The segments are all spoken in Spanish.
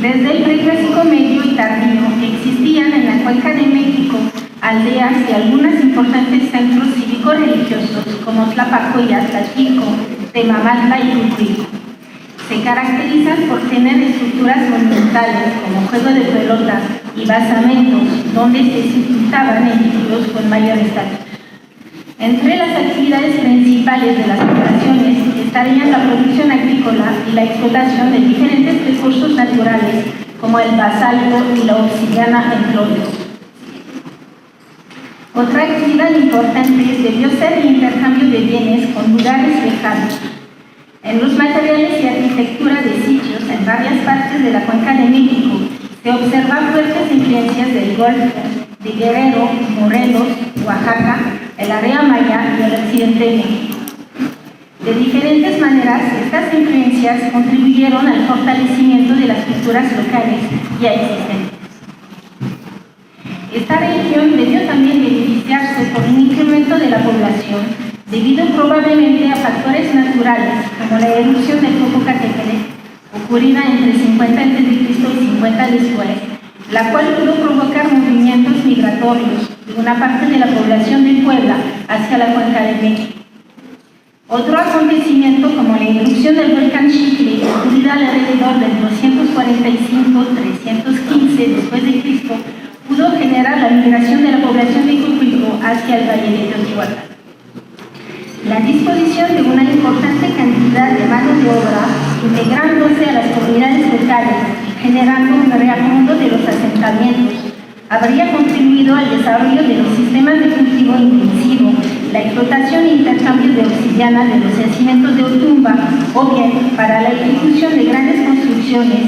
Desde el Preclásico medio y tardío existían en la Cuenca de México aldeas y algunos importantes centros cívico-religiosos como Tlapacoya, Tlaxico, Temamatla y Cuicuilco. Se caracterizan por tener estructuras monumentales como juego de pelotas y basamentos donde se sepultaban edificios con mayor estatus. Entre las actividades principales de las poblaciones estarían la producción agrícola y la explotación de diferentes recursos naturales como el basalto y la obsidiana, entre otros. Otra actividad importante debió ser el intercambio de bienes con lugares lejanos. En los materiales y arquitectura de sitios en varias partes de la Cuenca de México se observan fuertes influencias del Golfo, de Guerrero, Morelos, Oaxaca, el área maya y el occidente de México. De diferentes maneras, estas influencias contribuyeron al fortalecimiento de las culturas locales ya existentes. Esta región debió también beneficiarse por un incremento de la población debido probablemente a factores naturales como la erupción del Popocatépetl, ocurrida entre 50 a.C. y 50 después, la cual pudo provocar movimientos migratorios de una parte de la población de Puebla hacia la Cuenca de México. Otro acontecimiento como la erupción del volcán Xitle, ocurrida alrededor del 245-315 después de Cristo, pudo generar la migración de la población de Cuicuilco hacia el valle de Teotihuacán. La disposición de una importante cantidad de mano de obra, integrándose a las comunidades locales y generando un reacomodo de los asentamientos, habría contribuido al desarrollo de los sistemas de cultivo intensivo, la explotación e intercambio de obsidiana de los yacimientos de Otumba, o bien para la ejecución de grandes construcciones,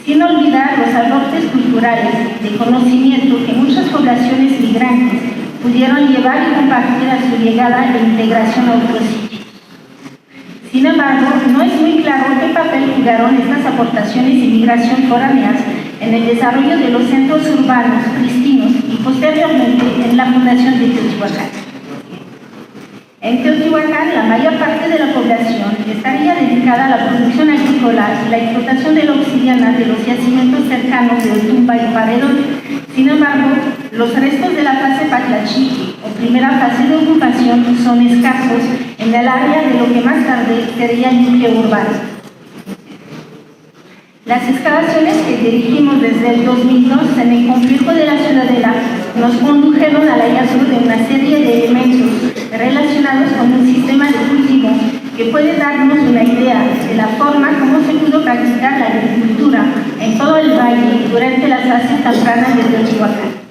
sin olvidar los aportes culturales de conocimiento que muchas poblaciones migrantes pudieron llevar y compartir a su llegada e integración a otros sitios. Sin embargo, no es muy claro qué papel jugaron estas aportaciones de migración foráneas en el desarrollo de los centros urbanos cristinos y posteriormente en la fundación de Teotihuacán. En Teotihuacán, la mayor parte de la población estaría dedicada a la producción agrícola y la explotación de la obsidiana de los yacimientos cercanos de Otumba y Paredón. Sin embargo, los restos de la fase Patlachique, o primera fase de ocupación, son escasos en el área de lo que más tarde sería el núcleo urbano. Las excavaciones que dirigimos desde el 2002 en el complejo de la Ciudadela nos condujeron al hallazgo de una serie de elementos relacionados con un sistema de cultivo que puede darnos una idea de la forma como se pudo practicar la agricultura en todo el valle durante las fases tempranas de Teotihuacán.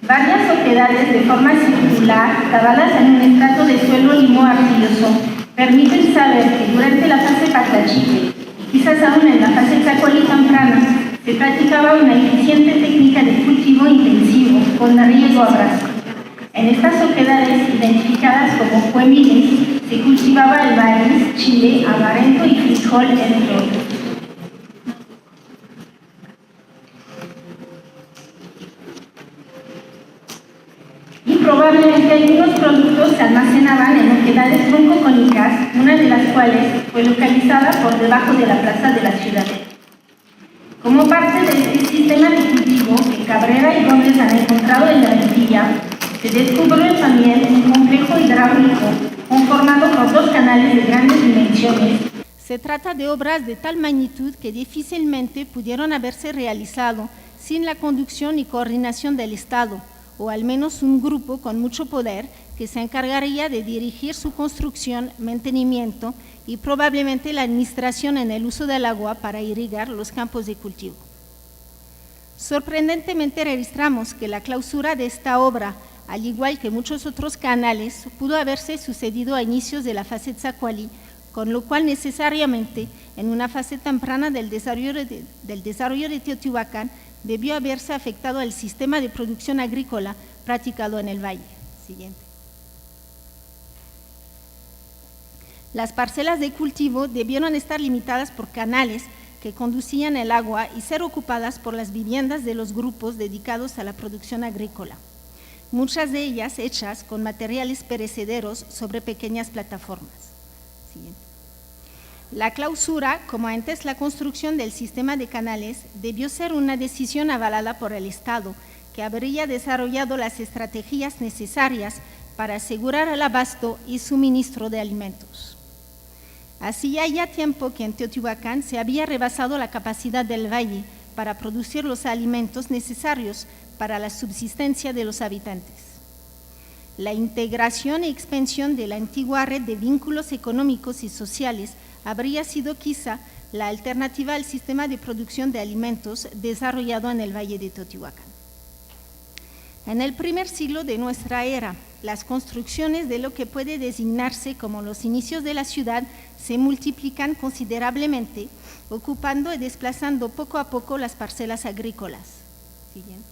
Varias oquedades de forma circular, cavadas en un estrato de suelo limo-arcilloso, permiten saber que durante la fase Patlachique, quizás aún en la fase Tlacuali temprana, se practicaba una eficiente técnica de cultivo intensivo con riego a brazo. En estas oquedades, identificadas como Huemiles, se cultivaba el maíz, chile, amaranto y frijol, entre otros. Y probablemente algunos productos se almacenaban en oquedades troncocónicas, una de las cuales fue localizada por debajo de la plaza de la Ciudadela. Como parte de este sistema de cultivo que Cabrera y Gómez han encontrado en la Villa, se descubrió también un complejo hidráulico conformado por dos canales de grandes dimensiones. Se trata de obras de tal magnitud que difícilmente pudieron haberse realizado sin la conducción y coordinación del Estado, o al menos un grupo con mucho poder que se encargaría de dirigir su construcción, mantenimiento y probablemente la administración en el uso del agua para irrigar los campos de cultivo. Sorprendentemente registramos que la clausura de esta obra, al igual que muchos otros canales, pudo haberse sucedido a inicios de la fase Tlacuali, con lo cual necesariamente en una fase temprana del desarrollo de Teotihuacán debió haberse afectado al sistema de producción agrícola practicado en el valle. Siguiente. Las parcelas de cultivo debieron estar limitadas por canales que conducían el agua y ser ocupadas por las viviendas de los grupos dedicados a la producción agrícola, muchas de ellas hechas con materiales perecederos sobre pequeñas plataformas. Siguiente. La clausura, como antes la construcción del sistema de canales, debió ser una decisión avalada por el Estado, que habría desarrollado las estrategias necesarias para asegurar el abasto y suministro de alimentos. Hacía ya tiempo que en Teotihuacán se había rebasado la capacidad del valle para producir los alimentos necesarios para la subsistencia de los habitantes. La integración y expansión de la antigua red de vínculos económicos y sociales habría sido quizá la alternativa al sistema de producción de alimentos desarrollado en el Valle de Teotihuacán. En el primer siglo de nuestra era, las construcciones de lo que puede designarse como los inicios de la ciudad se multiplican considerablemente, ocupando y desplazando poco a poco las parcelas agrícolas. Siguiente.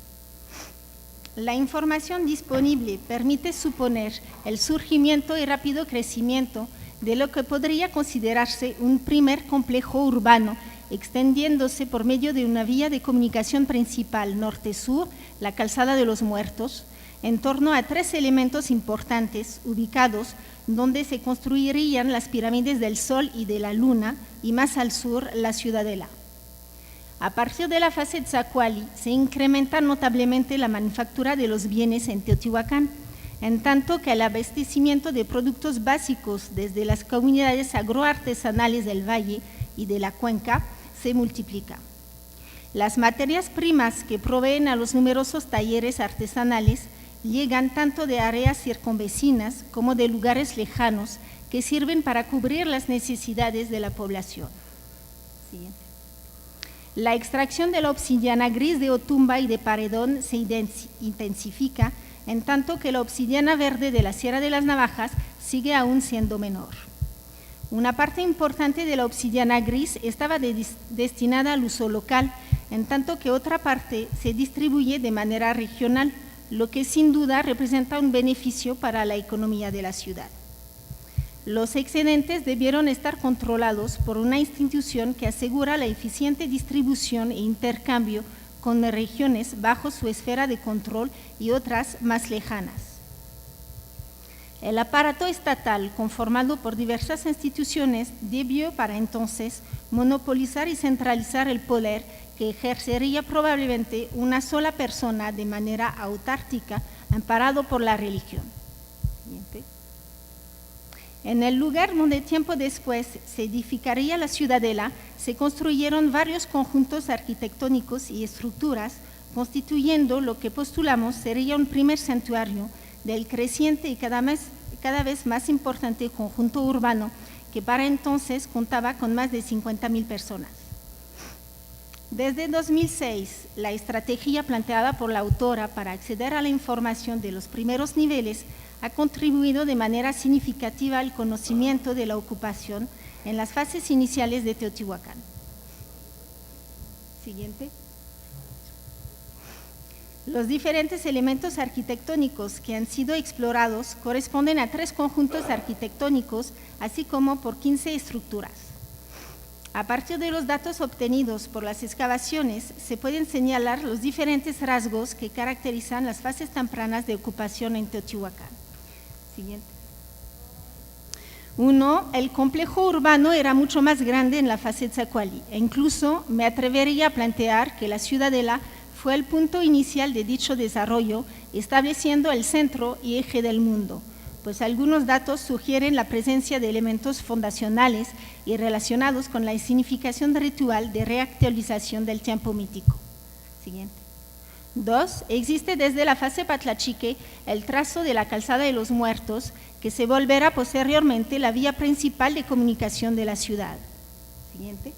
La información disponible permite suponer el surgimiento y rápido crecimiento de lo que podría considerarse un primer complejo urbano, extendiéndose por medio de una vía de comunicación principal norte-sur, la Calzada de los Muertos, en torno a 3 elementos importantes ubicados donde se construirían las pirámides del Sol y de la Luna, y más al sur la Ciudadela. A partir de la fase Tzacuali se incrementa notablemente la manufactura de los bienes en Teotihuacán, en tanto que el abastecimiento de productos básicos desde las comunidades agroartesanales del valle y de la cuenca se multiplica. Las materias primas que proveen a los numerosos talleres artesanales llegan tanto de áreas circunvecinas como de lugares lejanos que sirven para cubrir las necesidades de la población. Siguiente. La extracción de la obsidiana gris de Otumba y de Paredón se intensifica, en tanto que la obsidiana verde de la Sierra de las Navajas sigue aún siendo menor. Una parte importante de la obsidiana gris estaba destinada al uso local, en tanto que otra parte se distribuye de manera regional, lo que sin duda representa un beneficio para la economía de la ciudad. Los excedentes debieron estar controlados por una institución que asegura la eficiente distribución e intercambio con regiones bajo su esfera de control y otras más lejanas. El aparato estatal, conformado por diversas instituciones, debió para entonces monopolizar y centralizar el poder que ejercería probablemente una sola persona de manera autárquica, amparado por la religión. Siguiente. En el lugar donde tiempo después se edificaría la Ciudadela, se construyeron varios conjuntos arquitectónicos y estructuras, constituyendo lo que postulamos sería un primer santuario del creciente y cada vez más importante conjunto urbano que para entonces contaba con más de 50,000 personas. Desde 2006, la estrategia planteada por la autora para acceder a la información de los primeros niveles ha contribuido de manera significativa al conocimiento de la ocupación en las fases iniciales de Teotihuacán. Siguiente. Los diferentes elementos arquitectónicos que han sido explorados corresponden a 3 conjuntos arquitectónicos, así como por 15 estructuras. A partir de los datos obtenidos por las excavaciones, se pueden señalar los diferentes rasgos que caracterizan las fases tempranas de ocupación en Teotihuacán. Siguiente. 1. El complejo urbano era mucho más grande en la fase Tzacuali, e incluso me atrevería a plantear que la Ciudadela fue el punto inicial de dicho desarrollo, estableciendo el centro y eje del mundo, pues algunos datos sugieren la presencia de elementos fundacionales y relacionados con la significación ritual de reactualización del tiempo mítico. Siguiente. 2. Existe desde la fase Patlachique el trazo de la Calzada de los Muertos, que se volverá posteriormente la vía principal de comunicación de la ciudad. Siguiente.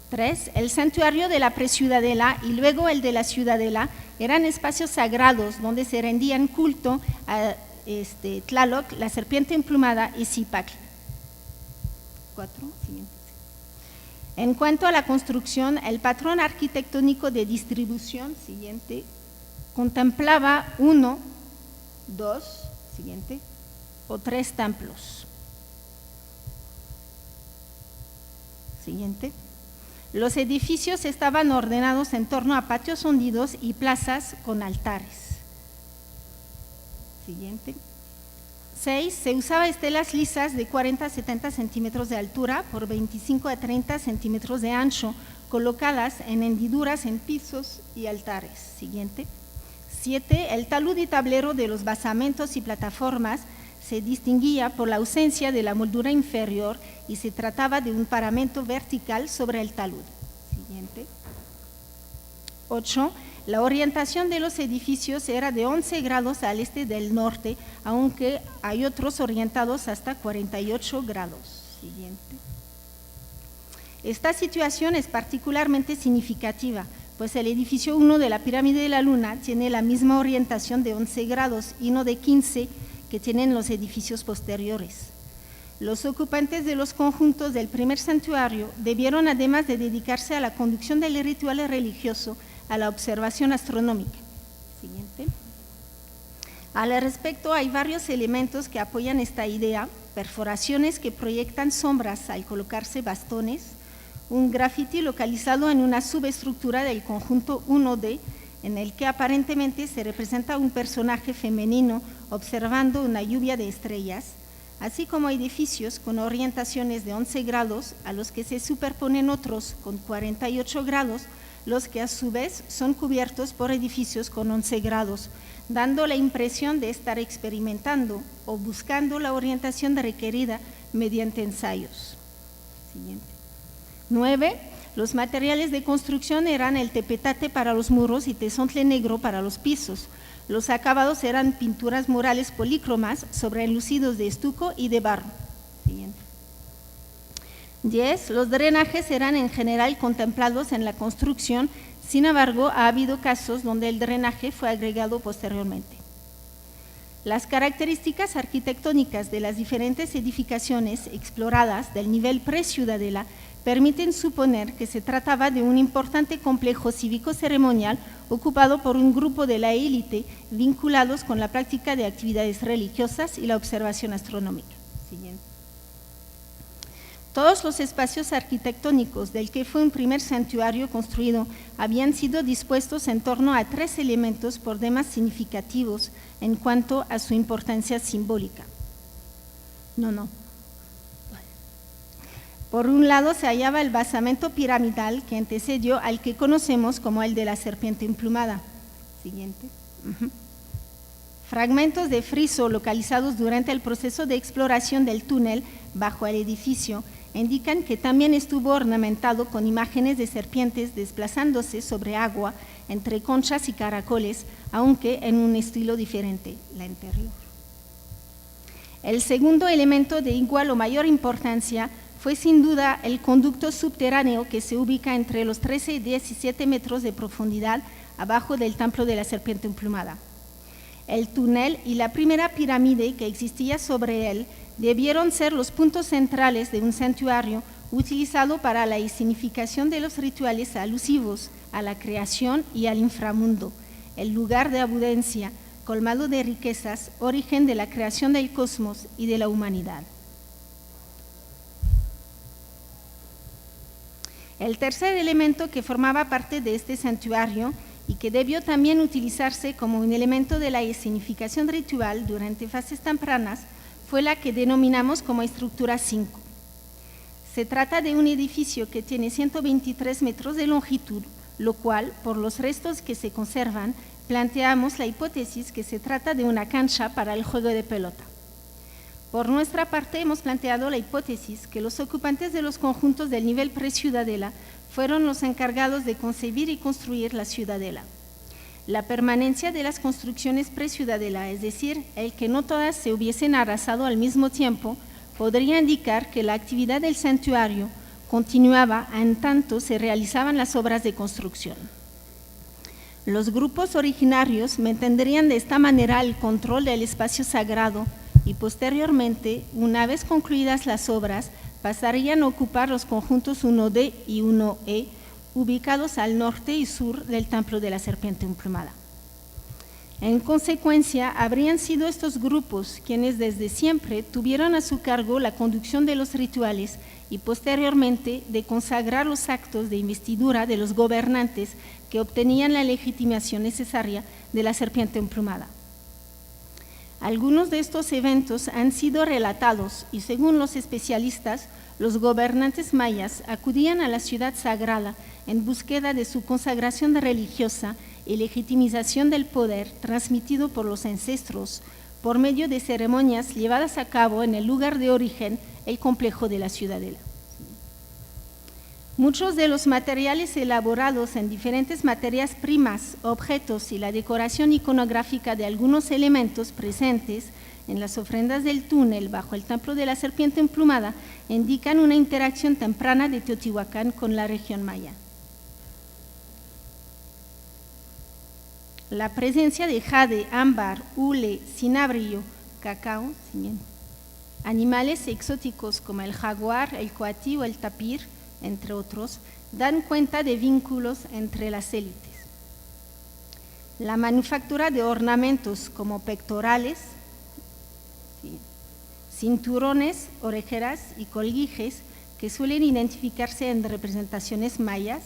3. El santuario de la Preciudadela y luego el de la Ciudadela eran espacios sagrados donde se rendían culto a Tlaloc, la serpiente emplumada y Zipacl. 4. Siguiente. En cuanto a la construcción, el patrón arquitectónico de distribución, siguiente, contemplaba 1, 2, siguiente, o 3 templos. Siguiente. Los edificios estaban ordenados en torno a patios hundidos y plazas con altares. Siguiente. 6. Se usaba estelas lisas de 40 a 70 centímetros de altura por 25 a 30 centímetros de ancho, colocadas en hendiduras en pisos y altares. Siguiente. 7. El talud y tablero de los basamentos y plataformas se distinguía por la ausencia de la moldura inferior y se trataba de un paramento vertical sobre el talud. Siguiente. 8. La orientación de los edificios era de 11 grados al este del norte, aunque hay otros orientados hasta 48 grados. Siguiente. Esta situación es particularmente significativa, pues el edificio 1 de la pirámide de la Luna tiene la misma orientación de 11 grados y no de 15 que tienen los edificios posteriores. Los ocupantes de los conjuntos del primer santuario debieron, además de dedicarse a la conducción del ritual religioso, a la observación astronómica. Siguiente. Al respecto, hay varios elementos que apoyan esta idea: perforaciones que proyectan sombras al colocarse bastones, un grafiti localizado en una subestructura del conjunto 1D, en el que aparentemente se representa un personaje femenino observando una lluvia de estrellas, así como edificios con orientaciones de 11 grados a los que se superponen otros con 48 grados, los que a su vez son cubiertos por edificios con 11 grados, dando la impresión de estar experimentando o buscando la orientación requerida mediante ensayos. Siguiente. 9. Los materiales de construcción eran el tepetate para los muros y tezontle negro para los pisos. Los acabados eran pinturas murales polícromas sobrelucidos de estuco y de barro. Siguiente. 10. Los drenajes eran en general contemplados en la construcción, sin embargo, ha habido casos donde el drenaje fue agregado posteriormente. Las características arquitectónicas de las diferentes edificaciones exploradas del nivel pre-ciudadela permiten suponer que se trataba de un importante complejo cívico-ceremonial ocupado por un grupo de la élite vinculados con la práctica de actividades religiosas y la observación astronómica. Siguiente. Todos los espacios arquitectónicos del que fue un primer santuario construido habían sido dispuestos en torno a 3 elementos por demás significativos en cuanto a su importancia simbólica. Por un lado se hallaba el basamento piramidal que antecedió al que conocemos como el de la serpiente emplumada. Siguiente. Fragmentos de friso localizados durante el proceso de exploración del túnel bajo el edificio indican que también estuvo ornamentado con imágenes de serpientes desplazándose sobre agua entre conchas y caracoles, aunque en un estilo diferente, la anterior. El segundo elemento de igual o mayor importancia fue sin duda el conducto subterráneo que se ubica entre los 13 y 17 metros de profundidad abajo del templo de la serpiente emplumada. El túnel y la primera pirámide que existía sobre él debieron ser los puntos centrales de un santuario utilizado para la escenificación de los rituales alusivos a la creación y al inframundo, el lugar de abundancia, colmado de riquezas, origen de la creación del cosmos y de la humanidad. El tercer elemento que formaba parte de este santuario y que debió también utilizarse como un elemento de la escenificación ritual durante fases tempranas fue la que denominamos como estructura 5. Se trata de un edificio que tiene 123 metros de longitud, lo cual, por los restos que se conservan, planteamos la hipótesis que se trata de una cancha para el juego de pelota. Por nuestra parte, hemos planteado la hipótesis que los ocupantes de los conjuntos del nivel pre-ciudadela fueron los encargados de concebir y construir la ciudadela. La permanencia de las construcciones pre-ciudadela, es decir, el que no todas se hubiesen arrasado al mismo tiempo, podría indicar que la actividad del santuario continuaba en tanto se realizaban las obras de construcción. Los grupos originarios mantendrían de esta manera el control del espacio sagrado y posteriormente, una vez concluidas las obras, pasarían a ocupar los conjuntos 1D y 1E, ubicados al norte y sur del templo de la serpiente emplumada. En consecuencia, habrían sido estos grupos quienes desde siempre tuvieron a su cargo la conducción de los rituales y posteriormente de consagrar los actos de investidura de los gobernantes que obtenían la legitimación necesaria de la serpiente emplumada. Algunos de estos eventos han sido relatados y, según los especialistas, los gobernantes mayas acudían a la ciudad sagrada en búsqueda de su consagración religiosa y legitimización del poder transmitido por los ancestros por medio de ceremonias llevadas a cabo en el lugar de origen, el complejo de la ciudadela. Muchos de los materiales elaborados en diferentes materias primas, objetos y la decoración iconográfica de algunos elementos presentes en las ofrendas del túnel bajo el templo de la serpiente emplumada indican una interacción temprana de Teotihuacán con la región maya. La presencia de jade, ámbar, hule, cinabrillo, cacao, animales exóticos como el jaguar, el coatí o el tapir, entre otros, dan cuenta de vínculos entre las élites. La manufactura de ornamentos como pectorales, cinturones, orejeras y colguijes, que suelen identificarse en representaciones mayas,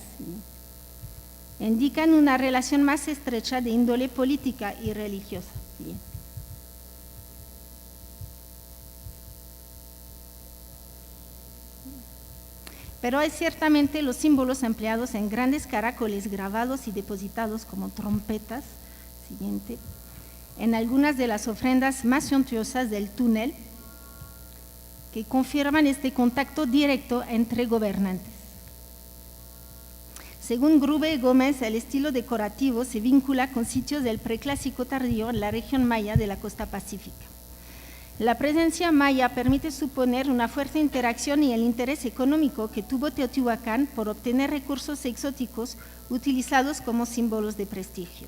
indican una relación más estrecha de índole política y religiosa. Pero hay ciertamente los símbolos empleados en grandes caracoles grabados y depositados como trompetas, en algunas de las ofrendas más suntuosas del túnel, que confirman este contacto directo entre gobernantes. Según Grube Gómez, el estilo decorativo se vincula con sitios del preclásico tardío en la región maya de la costa pacífica. La presencia maya permite suponer una fuerte interacción y el interés económico que tuvo Teotihuacán por obtener recursos exóticos utilizados como símbolos de prestigio.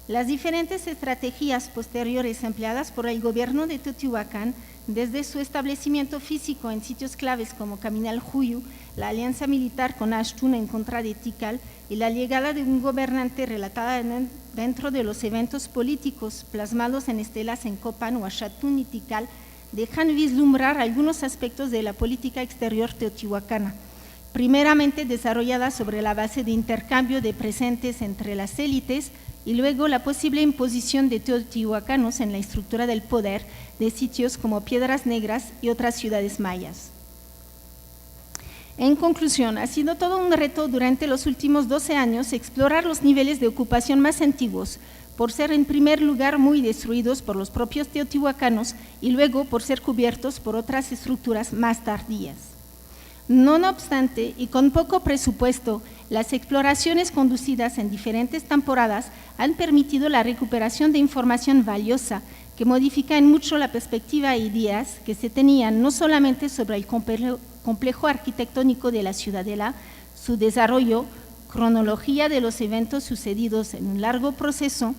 Las diferentes estrategias posteriores empleadas por el gobierno de Teotihuacán, desde su establecimiento físico en sitios claves como Caminal Juyu, la alianza militar con Ashtun en contra de Tikal y la llegada de un gobernante relatada dentro de los eventos políticos plasmados en estelas en Copan, Huachatún y Tikal, dejan vislumbrar algunos aspectos de la política exterior teotihuacana, primeramente desarrollada sobre la base de intercambio de presentes entre las élites y luego la posible imposición de teotihuacanos en la estructura del poder de sitios como Piedras Negras y otras ciudades mayas. En conclusión, ha sido todo un reto durante los últimos 12 años explorar los niveles de ocupación más antiguos, por ser en primer lugar muy destruidos por los propios teotihuacanos y luego por ser cubiertos por otras estructuras más tardías. No obstante, y con poco presupuesto, las exploraciones conducidas en diferentes temporadas han permitido la recuperación de información valiosa que modifica en mucho la perspectiva e ideas que se tenían no solamente sobre el complejo arquitectónico de la ciudadela, su desarrollo, cronología de los eventos sucedidos en un largo proceso,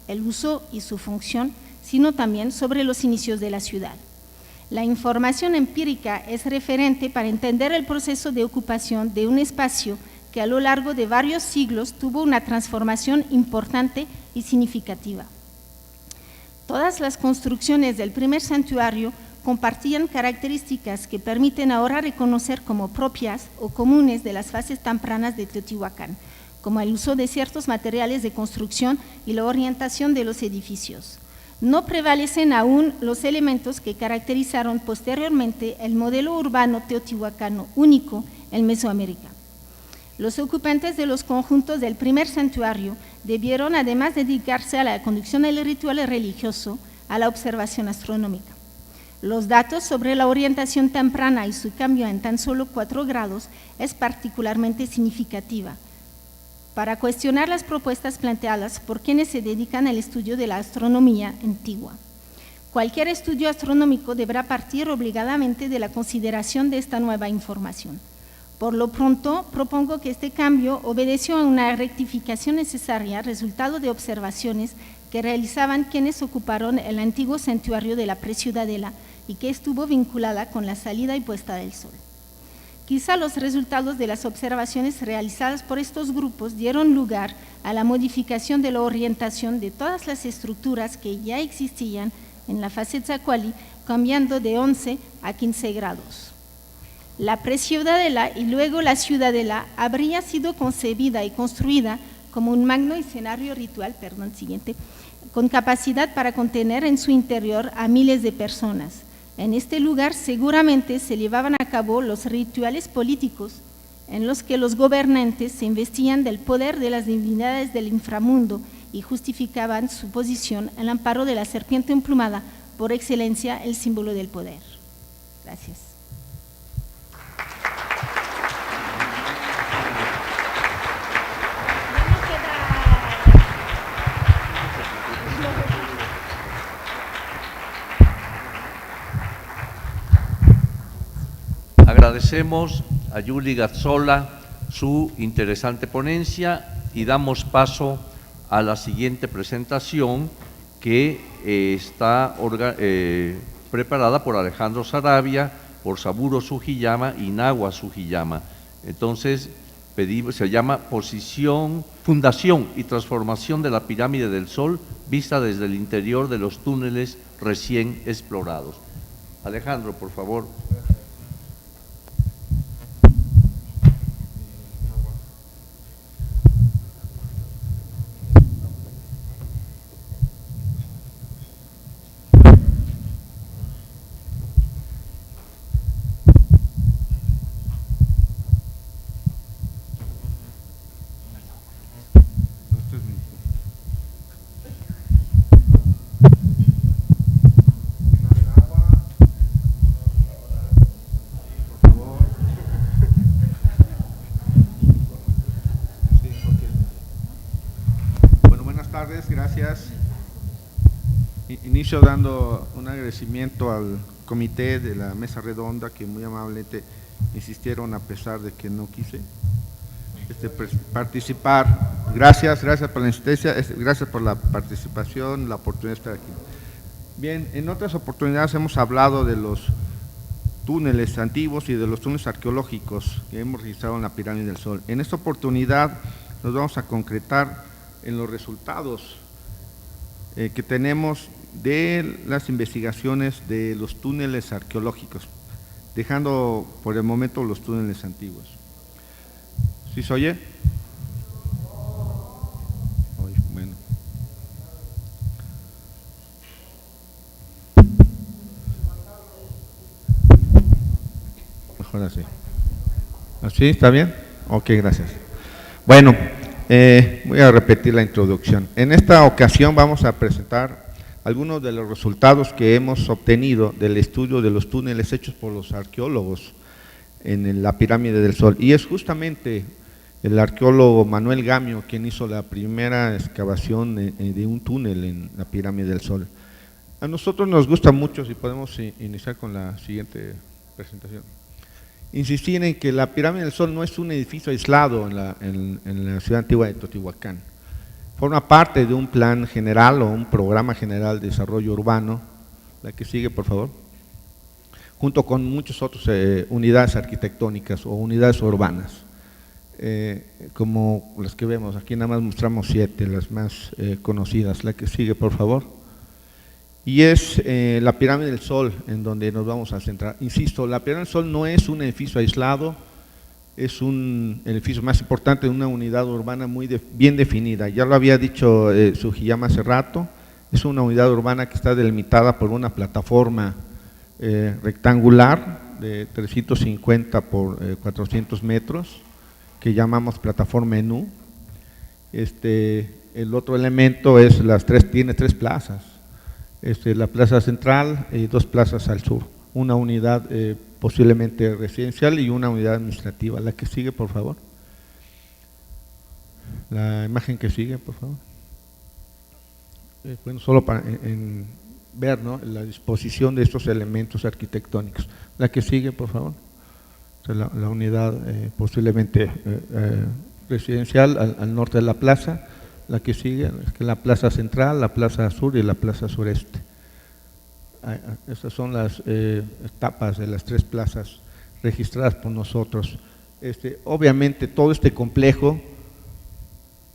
el uso y su función, sino también sobre los inicios de la ciudad. La información empírica es referente para entender el proceso de ocupación de un espacio que a lo largo de varios siglos tuvo una transformación importante y significativa. Todas las construcciones del primer santuario compartían características que permiten ahora reconocer como propias o comunes de las fases tempranas de Teotihuacán, como el uso de ciertos materiales de construcción y la orientación de los edificios. No prevalecen aún los elementos que caracterizaron posteriormente el modelo urbano teotihuacano único en Mesoamérica. Los ocupantes de los conjuntos del primer santuario debieron además dedicarse a la conducción del ritual religioso, a la observación astronómica. Los datos sobre la orientación temprana y su cambio en tan solo 4 grados es particularmente significativa para cuestionar las propuestas planteadas por quienes se dedican al estudio de la astronomía antigua. Cualquier estudio astronómico deberá partir obligadamente de la consideración de esta nueva información. Por lo pronto, propongo que este cambio obedeció a una rectificación necesaria, resultado de observaciones que realizaban quienes ocuparon el antiguo santuario de la preciudadela y que estuvo vinculada con la salida y puesta del sol. Quizá los resultados de las observaciones realizadas por estos grupos dieron lugar a la modificación de la orientación de todas las estructuras que ya existían en la fase Tzacuali, cambiando de 11 a 15 grados. La preciudadela y luego la ciudadela habría sido concebida y construida como un magno escenario ritual, con capacidad para contener en su interior a miles de personas. En este lugar seguramente se llevaban a cabo los rituales políticos en los que los gobernantes se investían del poder de las divinidades del inframundo y justificaban su posición al amparo de la serpiente emplumada, por excelencia el símbolo del poder. Gracias. Agradecemos a Yuli Gazzola su interesante ponencia y damos paso a la siguiente presentación que está preparada por Alejandro Saravia, por Saburo Sugiyama y Nahua Sugiyama. Entonces, se llama Fundación y Transformación de la Pirámide del Sol vista desde el interior de los túneles recién explorados. Alejandro, por favor. Gracias. Inicio dando un agradecimiento al comité de la mesa redonda que muy amablemente insistieron a pesar de que no quise participar. Gracias por la insistencia, gracias por la participación, la oportunidad de estar aquí. Bien, en otras oportunidades hemos hablado de los túneles antiguos y de los túneles arqueológicos que hemos registrado en la Pirámide del Sol. En esta oportunidad nos vamos a concretar en los resultados que tenemos de las investigaciones de los túneles arqueológicos, dejando por el momento los túneles antiguos. ¿Sí se oye? Bueno. Mejor así. ¿Así? ¿Está bien? Ok, gracias. Bueno. Voy a repetir la introducción. En esta ocasión vamos a presentar algunos de los resultados que hemos obtenido del estudio de los túneles hechos por los arqueólogos en la Pirámide del Sol. Y es justamente el arqueólogo Manuel Gamio quien hizo la primera excavación de un túnel en la Pirámide del Sol. A nosotros nos gusta mucho, si podemos iniciar con la siguiente presentación, insistir en que la Pirámide del Sol no es un edificio aislado en la ciudad antigua de Teotihuacán. Forma parte de un plan general o un programa general de desarrollo urbano, la que sigue por favor, junto con muchas otras unidades arquitectónicas o unidades urbanas, como las que vemos, aquí nada más mostramos 7, las más conocidas, la que sigue por favor. Y es la Pirámide del Sol en donde nos vamos a centrar. Insisto, la Pirámide del Sol no es un edificio aislado, es un edificio más importante de una unidad urbana muy bien definida. Ya lo había dicho Sugiyama hace rato, es una unidad urbana que está delimitada por una plataforma rectangular de 350 por 400 metros, que llamamos plataforma ENU. El otro elemento es tiene 3 plazas. La plaza central y 2 plazas al sur, una unidad posiblemente residencial y una unidad administrativa. La que sigue, por favor. La imagen que sigue, por favor. Bueno, solo para ver, ¿no?, la disposición de estos elementos arquitectónicos. La que sigue, por favor. La unidad posiblemente residencial al norte de la plaza. La que sigue es la plaza central, la plaza sur y la plaza sureste. Estas son las etapas de las 3 plazas registradas por nosotros. Obviamente todo este complejo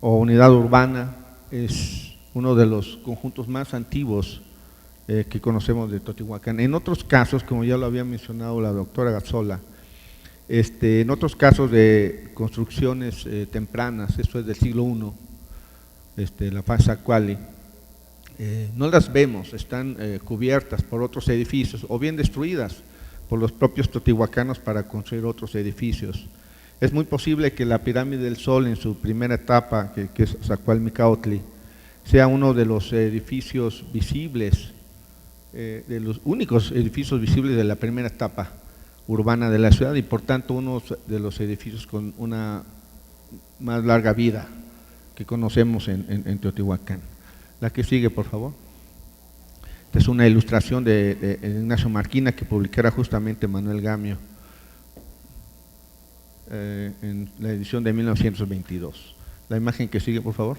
o unidad urbana es uno de los conjuntos más antiguos que conocemos de Teotihuacán. En otros casos, como ya lo había mencionado la doctora Gazzola, en otros casos de construcciones tempranas, esto es del siglo I, la fase Zacuali, no las vemos, están cubiertas por otros edificios o bien destruidas por los propios teotihuacanos para construir otros edificios. Es muy posible que la pirámide del Sol en su primera etapa, que es Zacualmicautli, sea uno de los edificios visibles, de los únicos edificios visibles de la primera etapa urbana de la ciudad y por tanto uno de los edificios con una más larga vida que conocemos en Teotihuacán. La que sigue, por favor. Esta es una ilustración de Ignacio Marquina que publicara justamente Manuel Gamio en la edición de 1922. La imagen que sigue, por favor.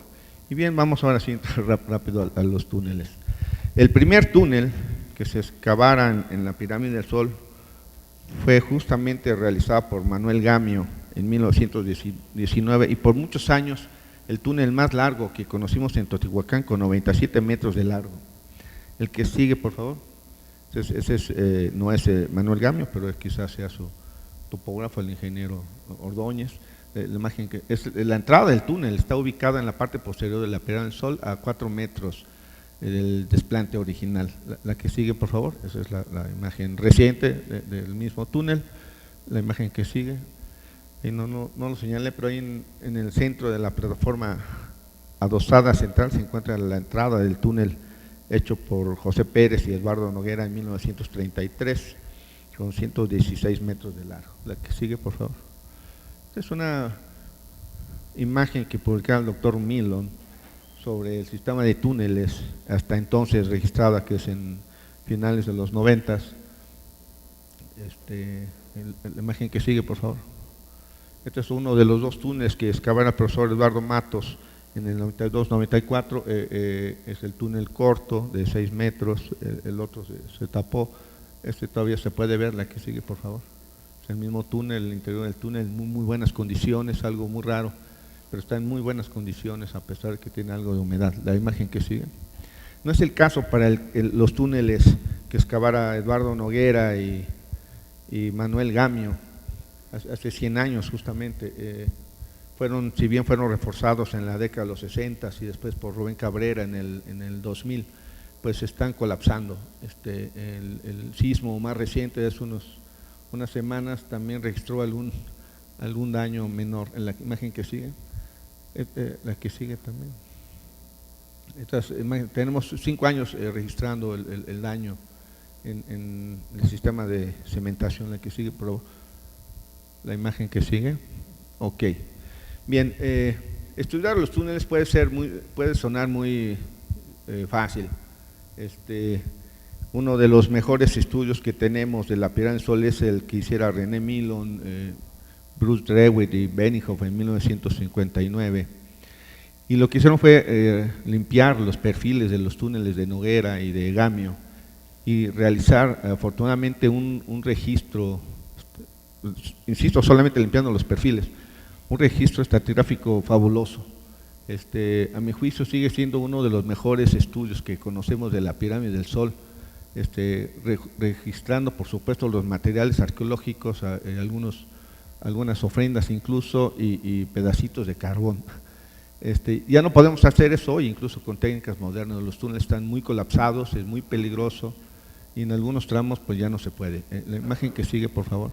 Y bien, vamos ahora sí rápido a los túneles. El primer túnel que se excavara en la pirámide del Sol fue justamente realizado por Manuel Gamio en 1919 y por muchos años el túnel más largo que conocimos en Teotihuacán, con 97 metros de largo. El que sigue, por favor. Ese no es Manuel Gamio, pero quizás sea su topógrafo, el ingeniero Ordóñez. La imagen que es la entrada del túnel está ubicada en la parte posterior de la pirámide del Sol a 4 metros del desplante original. La que sigue, por favor. Esa es la imagen reciente del mismo túnel. La imagen que sigue. Y no lo señalé, pero ahí en el centro de la plataforma adosada central se encuentra la entrada del túnel hecho por José Pérez y Eduardo Noguera en 1933, con 116 metros de largo. La que sigue, por favor. Esta es una imagen que publicaba el doctor Milon sobre el sistema de túneles hasta entonces registrada, que es en finales de los 90. La imagen que sigue, por favor. Este es uno de los dos túneles que excavara el profesor Eduardo Matos en el 92-94, es el túnel corto de 6 metros, el otro se tapó, todavía se puede ver. La que sigue, por favor. Es el mismo túnel, el interior del túnel, muy buenas condiciones, algo muy raro, pero está en muy buenas condiciones a pesar de que tiene algo de humedad. La imagen que sigue. No es el caso para los túneles que excavara Eduardo Noguera y Manuel Gamio hace 100 años justamente. Si bien fueron reforzados en la década de los 60 y después por Rubén Cabrera en el 2000, pues están colapsando. El sismo más reciente de hace unas semanas también registró algún daño menor. En la imagen que sigue. La que sigue también. Tenemos 5 años registrando el daño en el sistema de cementación. La que sigue, pero la imagen que sigue. Ok. Bien, estudiar los túneles puede sonar muy fácil. Uno de los mejores estudios que tenemos de la pirámide del Sol es el que hiciera René Milon, Bruce Drewitt y Benioff en 1959. Y lo que hicieron fue limpiar los perfiles de los túneles de Noguera y de Gamio y realizar afortunadamente un registro, insisto, solamente limpiando los perfiles, un registro estratigráfico fabuloso. A mi juicio sigue siendo uno de los mejores estudios que conocemos de la pirámide del Sol, registrando por supuesto los materiales arqueológicos, algunas ofrendas incluso y pedacitos de carbón. Ya no podemos hacer eso hoy, incluso con técnicas modernas. Los túneles están muy colapsados, es muy peligroso y en algunos tramos pues ya no se puede. La imagen que sigue, por favor.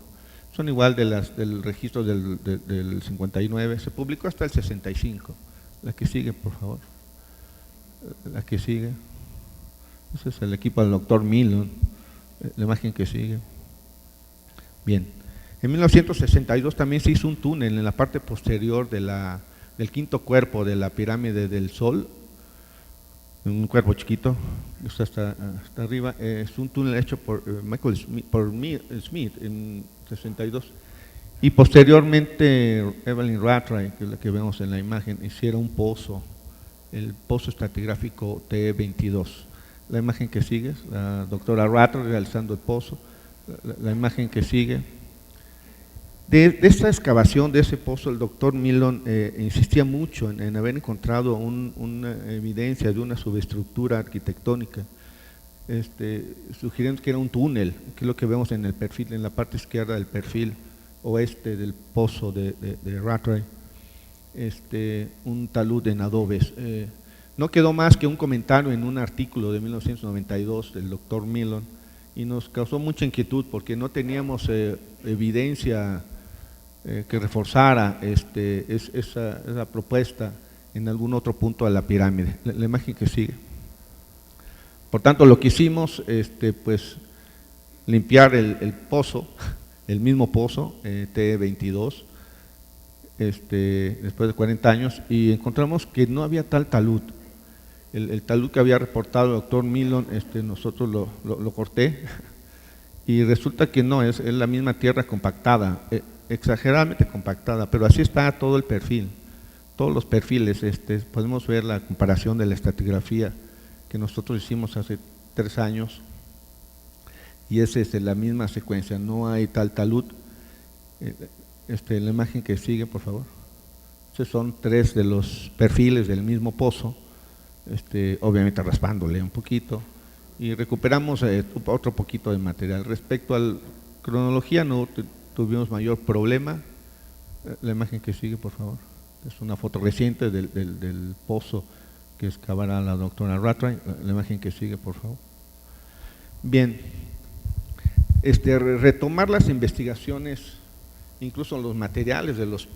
Son igual del registro del 59, se publicó hasta el 65. La que sigue, por favor. La que sigue. Ese es el equipo del doctor Milon. La imagen que sigue. Bien. En 1962 también se hizo un túnel en la parte posterior del quinto cuerpo de la pirámide del Sol, un cuerpo chiquito, está hasta arriba. Es un túnel hecho por Smith en 62, y posteriormente Evelyn Rattray, que es la que vemos en la imagen, hiciera un pozo, el pozo estratigráfico T22. La imagen que sigue, la doctora Rattray realizando el pozo. La imagen que sigue. De esta excavación, de ese pozo, el doctor Milon insistía mucho en haber encontrado una evidencia de una subestructura arquitectónica, sugiriendo que era un túnel, que es lo que vemos en el perfil, en la parte izquierda del perfil oeste del pozo de Rattray. un talud en adobes. No quedó más que un comentario en un artículo de 1992 del doctor Milon, y nos causó mucha inquietud porque no teníamos evidencia que reforzara esa propuesta en algún otro punto de la pirámide. La imagen que sigue. Por tanto, lo que hicimos, pues, limpiar el pozo, el mismo pozo, T22, después de 40 años, y encontramos que no había tal talud. El talud que había reportado el doctor Milon, nosotros lo corté, y resulta que no, es la misma tierra compactada, exageradamente compactada, pero así está todo el perfil, todos los perfiles. Podemos ver la comparación de la estratigrafía que nosotros hicimos hace 3 años, y es la misma secuencia, no hay tal talud. La imagen que sigue, por favor. Estos son 3 de los perfiles del mismo pozo, obviamente raspándole un poquito, y recuperamos otro poquito de material. Respecto a la cronología, no tuvimos mayor problema. La imagen que sigue, por favor. Es una foto reciente del pozo que excavará la doctora Rattray. La imagen que sigue, por favor. Bien, retomar las investigaciones, incluso los materiales de los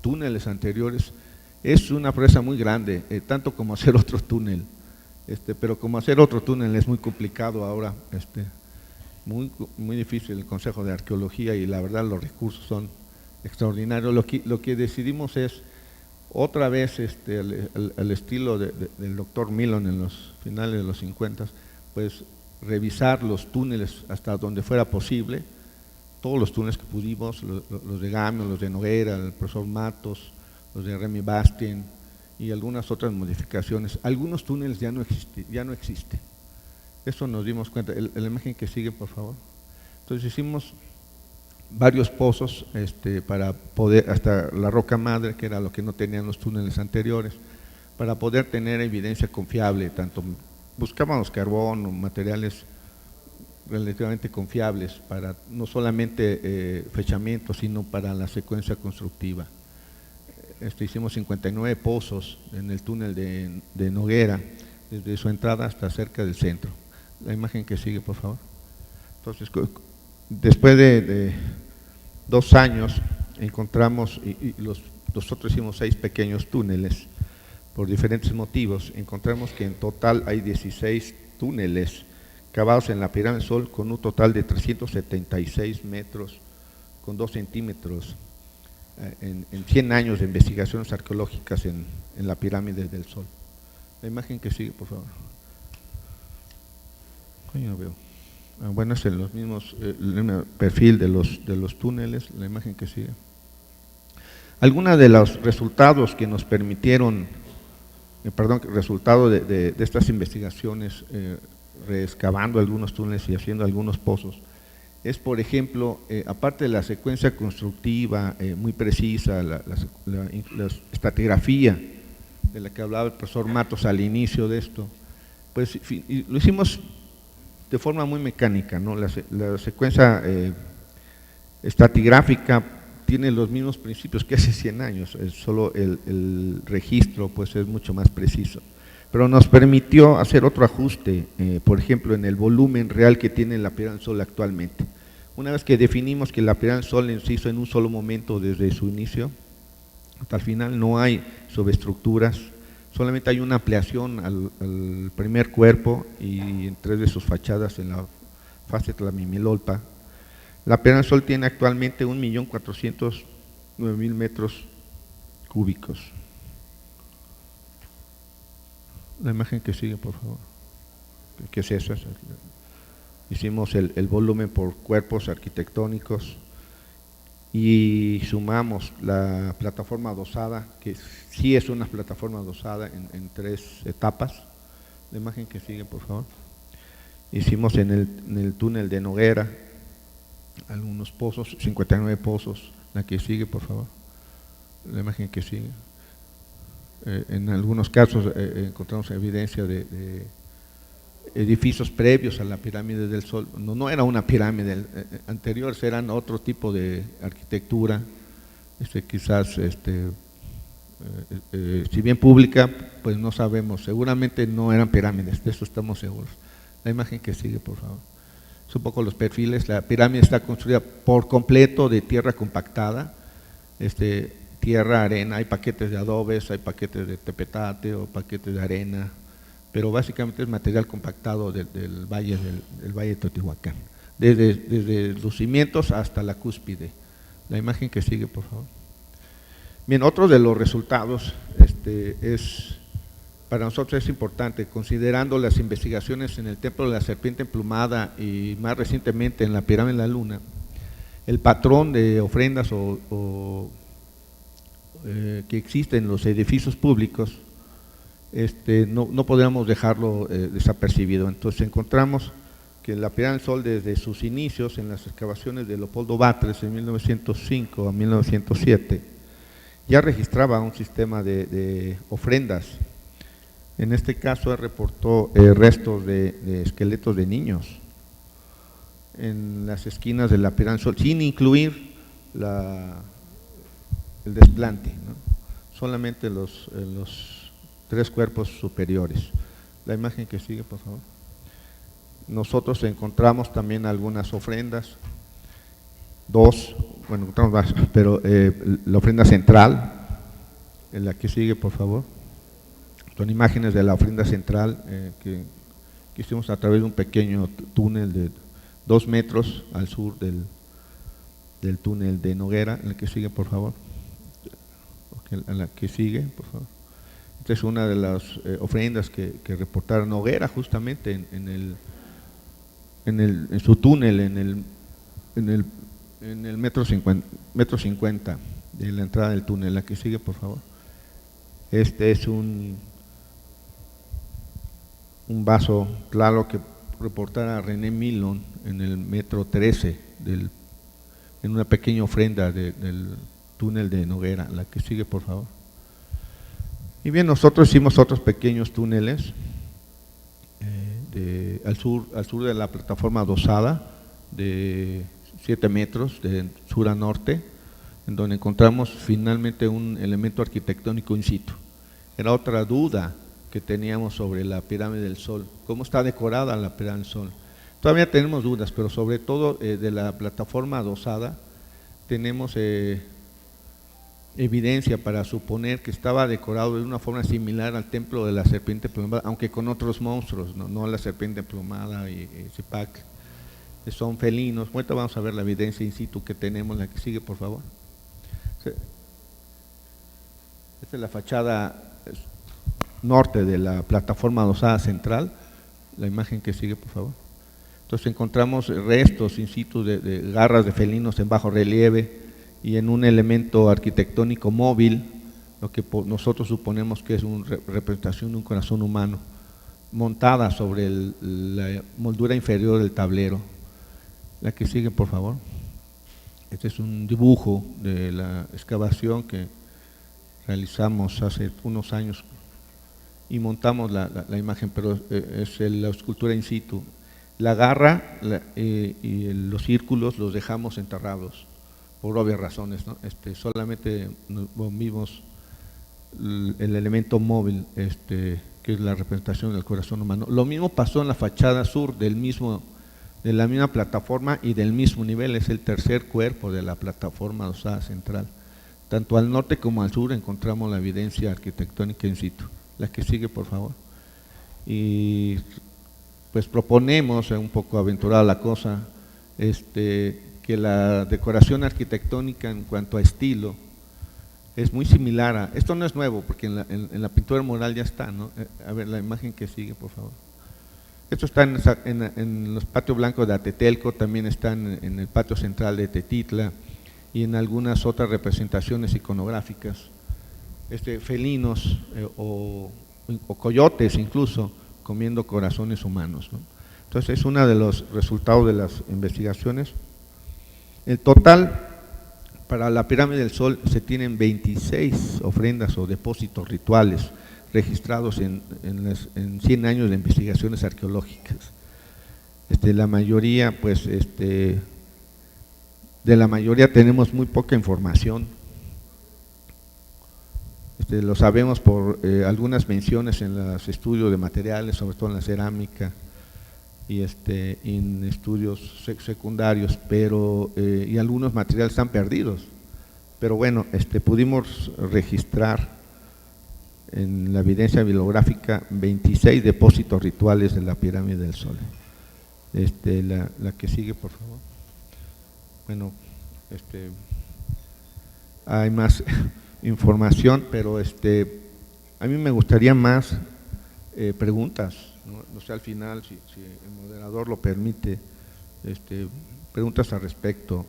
túneles anteriores, es una proeza muy grande, tanto como hacer otro túnel, pero como hacer otro túnel es muy complicado ahora, muy difícil el Consejo de Arqueología, y la verdad los recursos son extraordinarios. Lo que decidimos es, otra vez al estilo del doctor Milon en los finales de los 50, pues revisar los túneles hasta donde fuera posible, todos los túneles que pudimos, los de Gamio, los de Noguera, el profesor Matos, los de Remy Bastien y algunas otras modificaciones. Algunos túneles ya no existen. Eso nos dimos cuenta. La imagen que sigue, por favor. Entonces hicimos varios pozos para poder, hasta la roca madre, que era lo que no tenían los túneles anteriores, para poder tener evidencia confiable. Tanto buscábamos carbón o materiales relativamente confiables para no solamente fechamiento, sino para la secuencia constructiva. Hicimos 59 pozos en el túnel de Noguera, desde su entrada hasta cerca del centro. La imagen que sigue, por favor. Entonces, después de 2 años, encontramos, y nosotros hicimos 6 pequeños túneles, por diferentes motivos. Encontramos que en total hay 16 túneles cavados en la pirámide del Sol, con un total de 376 metros con 2 centímetros en 100 años de investigaciones arqueológicas en la pirámide del Sol. La imagen que sigue, por favor. No veo. Bueno, es el mismo perfil de los túneles. La imagen que sigue. Algunos de los resultados que nos permitieron, resultado de estas investigaciones, reexcavando algunos túneles y haciendo algunos pozos, es, por ejemplo, aparte de la secuencia constructiva muy precisa, la estratigrafía de la que hablaba el profesor Matos al inicio de esto, pues lo hicimos de forma muy mecánica, ¿no? La secuencia estratigráfica tiene los mismos principios que hace 100 años, solo el registro pues es mucho más preciso. Pero nos permitió hacer otro ajuste, por ejemplo, en el volumen real que tiene la pirámide del Sol actualmente. Una vez que definimos que la pirámide del Sol se hizo en un solo momento desde su inicio hasta el final, no hay subestructuras, solamente hay una ampliación al primer cuerpo y en 3 de sus fachadas en la fase Tlamimilolpa. La pirámide del Sol tiene actualmente 1.409.000 metros cúbicos. La imagen que sigue, por favor. ¿Qué es eso? Hicimos el volumen por cuerpos arquitectónicos y sumamos la plataforma adosada, que sí es una plataforma adosada en 3 etapas. La imagen que sigue, por favor. Hicimos en el túnel de Noguera algunos pozos, 59 pozos. La que sigue, por favor. La imagen que sigue. En algunos casos encontramos evidencia de edificios previos a la pirámide del Sol. No era una pirámide anterior, eran otro tipo de arquitectura, quizás si bien pública, pues no sabemos, seguramente no eran pirámides, de eso estamos seguros. La imagen que sigue, por favor. Es un poco los perfiles. La pirámide está construida por completo de tierra compactada, tierra, arena, hay paquetes de adobes, hay paquetes de tepetate o paquetes de arena, pero básicamente es material compactado del valle de Teotihuacán, desde los cimientos hasta la cúspide. La imagen que sigue, por favor. Bien, otro de los resultados para nosotros es importante, considerando las investigaciones en el Templo de la Serpiente Emplumada y más recientemente en la Pirámide de la Luna, el patrón de ofrendas que existe en los edificios públicos, no podríamos dejarlo desapercibido. Entonces encontramos que la Pirámide del Sol, desde sus inicios en las excavaciones de Leopoldo Batres en 1905 a 1907, ya registraba un sistema de ofrendas. En este caso reportó restos de esqueletos de niños en las esquinas de la Pirámide del Sol, sin incluir el desplante, ¿no? Solamente los 3 cuerpos superiores. La imagen que sigue, por favor. Nosotros encontramos también algunas ofrendas, 2, bueno, encontramos más, pero la ofrenda central, en la que sigue, por favor. Son imágenes de la ofrenda central que hicimos a través de un pequeño túnel de 2 metros al sur del túnel de Noguera. En la que sigue, por favor. En la que sigue, por favor. Esta es una de las ofrendas que reportaron Noguera justamente en su túnel, en el metro 50 de la entrada del túnel. La que sigue, por favor. Este es un vaso claro que reportara René Milon en el metro 13, en una pequeña ofrenda del túnel de Noguera. La que sigue, por favor. Y bien, nosotros hicimos otros pequeños túneles al sur de la plataforma adosada, de 7 metros, de sur a norte, en donde encontramos finalmente un elemento arquitectónico in situ. Era otra duda que teníamos sobre la Pirámide del Sol, cómo está decorada la Pirámide del Sol. Todavía tenemos dudas, pero sobre todo de la plataforma adosada tenemos evidencia para suponer que estaba decorado de una forma similar al Templo de la Serpiente Emplumada, aunque con otros monstruos, no la Serpiente Emplumada y Zipac, son felinos. Ahorita vamos a ver la evidencia in situ que tenemos. La que sigue, por favor. Esta es la fachada norte de la plataforma adosada central. La imagen que sigue, por favor. Entonces encontramos restos in situ de garras de felinos en bajo relieve y en un elemento arquitectónico móvil, lo que nosotros suponemos que es una representación de un corazón humano, montada sobre la moldura inferior del tablero. La que sigue, por favor. Este es un dibujo de la excavación que realizamos hace unos años y montamos la imagen, pero es la escultura in situ. La garra y los círculos los dejamos enterrados por obvias razones, ¿no? Solamente vimos el elemento móvil, que es la representación del corazón humano. Lo mismo pasó en la fachada sur de la misma plataforma y del mismo nivel, es el tercer cuerpo de la plataforma adosada central. Tanto al norte como al sur encontramos la evidencia arquitectónica in situ. La que sigue, por favor. Y pues proponemos, un poco aventurada la cosa, que la decoración arquitectónica en cuanto a estilo es muy similar esto no es nuevo, porque en la pintura mural ya está, ¿no? A ver, la imagen que sigue, por favor. Esto está en los patios blancos de Atetelco, también están en el patio central de Tetitla y en algunas otras representaciones iconográficas, felinos o coyotes incluso, comiendo corazones humanos, ¿no? Entonces es uno de los resultados de las investigaciones. El total para la Pirámide del Sol se tienen 26 ofrendas o depósitos rituales registrados en 100 años de investigaciones arqueológicas. La mayoría, pues, de la mayoría tenemos muy poca información. Lo sabemos por algunas menciones en los estudios de materiales, sobre todo en la cerámica y en estudios secundarios, pero y algunos materiales están perdidos. Pero bueno, pudimos registrar en la evidencia bibliográfica 26 depósitos rituales de la pirámide del Sol. La que sigue, por favor. Bueno, hay más información, pero a mí me gustaría más preguntas, no sé, al final, si el moderador lo permite, preguntas al respecto.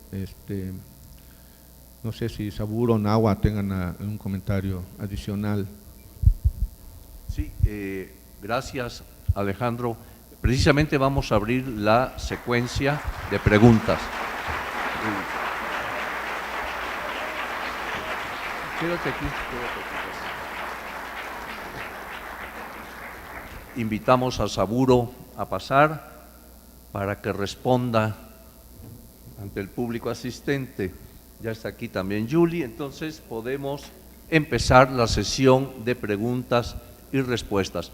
No sé si Saburo o Nahua tengan algún comentario adicional. Sí, gracias, Alejandro. Precisamente vamos a abrir la secuencia de preguntas. Quédate aquí. Invitamos a Saburo a pasar para que responda ante el público asistente. Ya está aquí también Julie, entonces podemos empezar la sesión de preguntas y respuestas.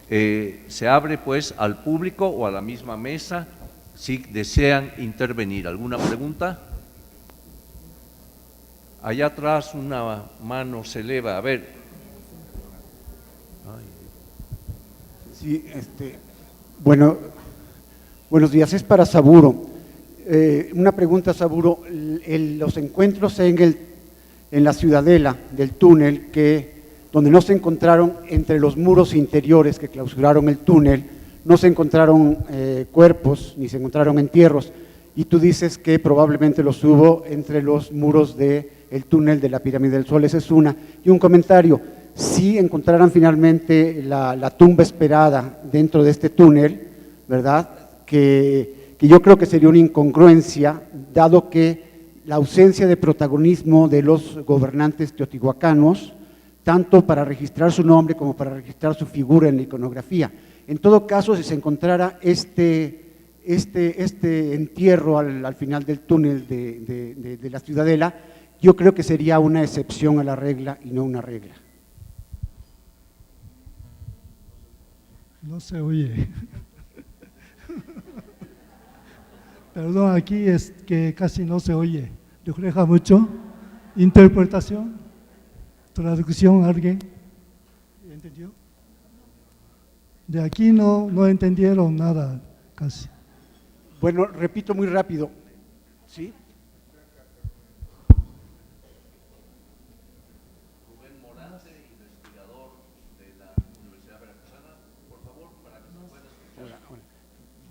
Se abre pues al público o a la misma mesa si desean intervenir. ¿Alguna pregunta? Allá atrás una mano se eleva, a ver. Sí, bueno, buenos días, es para Saburo. Una pregunta, Saburo, los encuentros en la ciudadela del túnel, donde no se encontraron entre los muros interiores que clausuraron el túnel, no se encontraron cuerpos ni se encontraron entierros, y tú dices que probablemente los hubo entre los muros del túnel de la Pirámide del Sol. Esa es una. Y un comentario: si encontraran finalmente la tumba esperada dentro de este túnel, ¿verdad?, que yo creo que sería una incongruencia, dado que la ausencia de protagonismo de los gobernantes teotihuacanos, tanto para registrar su nombre como para registrar su figura en la iconografía. En todo caso, si se encontrara este entierro al final del túnel de la ciudadela, yo creo que sería una excepción a la regla y no una regla. No se oye. Perdón, aquí es que casi no se oye. ¿Refleja mucho? ¿Interpretación? ¿Traducción? ¿Alguien? ¿Entendió? De aquí no entendieron nada, casi. Bueno, repito muy rápido. ¿Sí? Rubén Morante, investigador de la Universidad Veracruzana, por favor, para que nos pueda escuchar. Hola.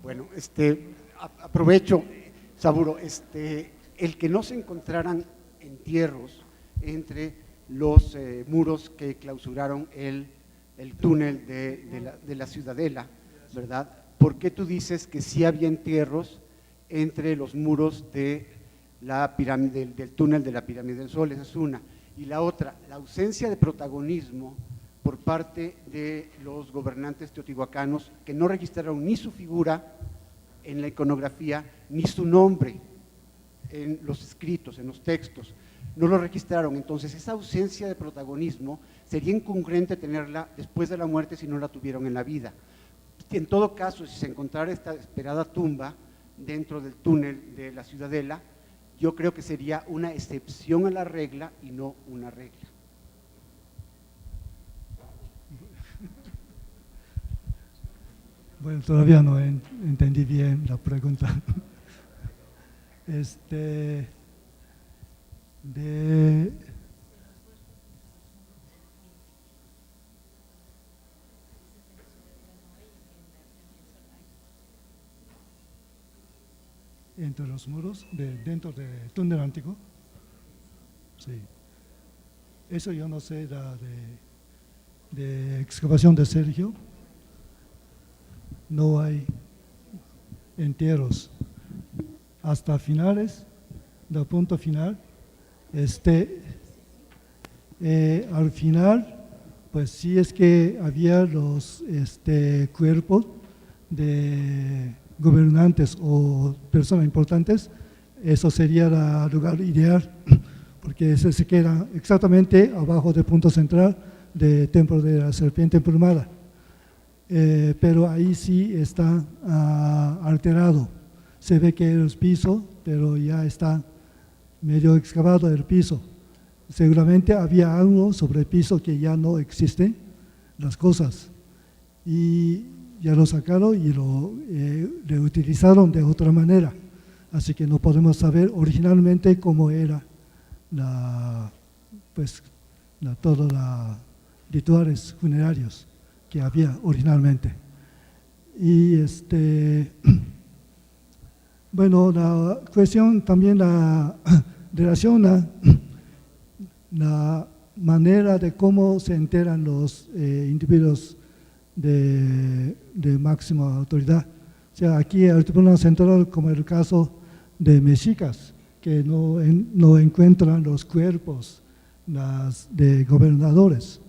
Bueno, aprovecho, Saburo, el que no se encontraran entierros entre los muros que clausuraron el túnel de la ciudadela, ¿verdad? ¿Por qué tú dices que sí había entierros entre los muros de la pirámide, del túnel de la Pirámide del Sol? Esa es una. Y la otra, la ausencia de protagonismo por parte de los gobernantes teotihuacanos, que no registraron ni su figura en la iconografía, ni su nombre en los escritos, en los textos, no lo registraron. Entonces, esa ausencia de protagonismo sería incongruente tenerla después de la muerte si no la tuvieron en la vida. En todo caso, si se encontrara esta esperada tumba dentro del túnel de la ciudadela, yo creo que sería una excepción a la regla y no una regla. Bueno, todavía no entendí bien la pregunta. Entre los muros, dentro del túnel antiguo. Sí. Eso yo no sé, de excavación de Sergio. No hay entierros hasta finales, del punto final. Al final, pues sí es que había los cuerpos de gobernantes o personas importantes. Eso sería el lugar ideal, porque ese se queda exactamente abajo del punto central del templo de la serpiente emplumada. Pero ahí sí está alterado. Se ve que es piso, pero ya está medio excavado el piso. Seguramente había algo sobre el piso que ya no existe, las cosas, y ya lo sacaron y lo reutilizaron de otra manera. Así que no podemos saber originalmente cómo era todos los rituales funerarios que había originalmente. Y bueno, la cuestión también relaciona la manera de cómo se enteran los individuos de máxima autoridad. O sea, aquí el Tribunal Central, como el caso de mexicas, que no encuentran los cuerpos de gobernadores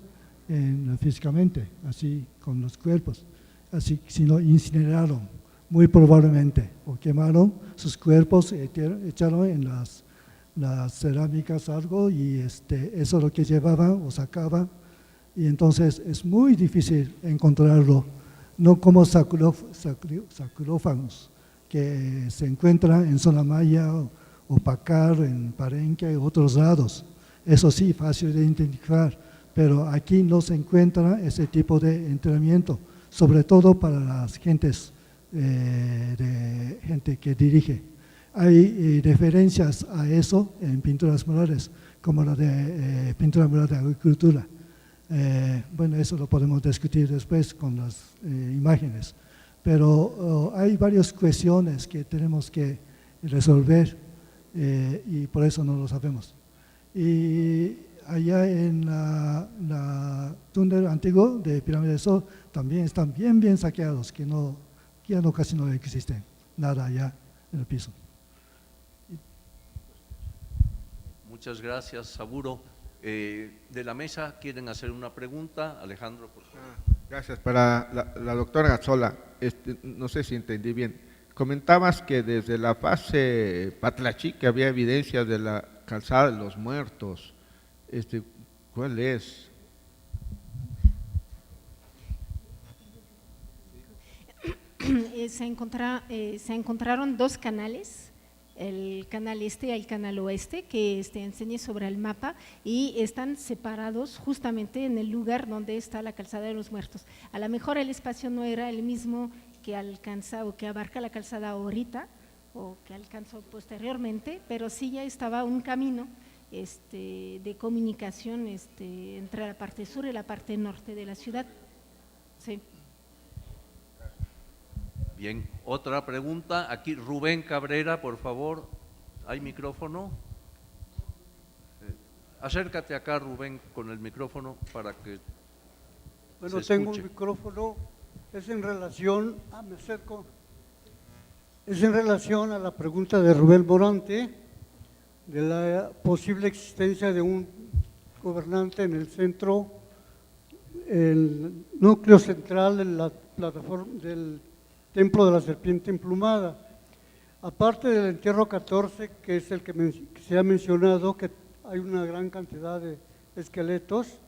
físicamente, así con los cuerpos, así sino incineraron, muy probablemente, o quemaron sus cuerpos, echaron en las cerámicas algo y eso es lo que llevaban o sacaban, y entonces es muy difícil encontrarlo, no como sacrófagos que se encuentran en Sonamaya o Pacar, en Palenque y otros lados. Eso sí, fácil de identificar, pero aquí no se encuentra ese tipo de enterramiento, sobre todo para las gentes, gente que dirige. Hay referencias a eso en pinturas murales, como la de pintura mural de agricultura. Bueno, eso lo podemos discutir después con las imágenes, pero hay varias cuestiones que tenemos que resolver y por eso no lo sabemos. Y allá en la túnel antiguo de Pirámide del Sol también están bien saqueados, que ya casi no existen nada allá en el piso. Muchas gracias, Saburo. De la mesa, ¿quieren hacer una pregunta? Alejandro, por favor. Gracias. Para la doctora Gazzola, no sé si entendí bien. Comentabas que desde la fase Patlachí que había evidencias de la calzada de los muertos. ¿Cuál es? Se encontraron dos canales, el canal este y el canal oeste, que enseñé sobre el mapa, y están separados justamente en el lugar donde está la calzada de los muertos. A lo mejor el espacio no era el mismo que alcanza o que abarca la calzada ahorita o que alcanzó posteriormente, pero sí ya estaba un camino de comunicación entre la parte sur y la parte norte de la ciudad. Sí. Bien, otra pregunta. Aquí Rubén Cabrera, por favor. ¿Hay micrófono? Acércate acá, Rubén, con el micrófono para que Bueno, se tengo escuche. un micrófono, es en relación, me acerco, es en relación a la pregunta de Rubén Morante, de la posible existencia de un gobernante en el centro, el núcleo central de la plataforma del Templo de la Serpiente Emplumada. Aparte del entierro 14, que es el que se ha mencionado, que hay una gran cantidad de esqueletos,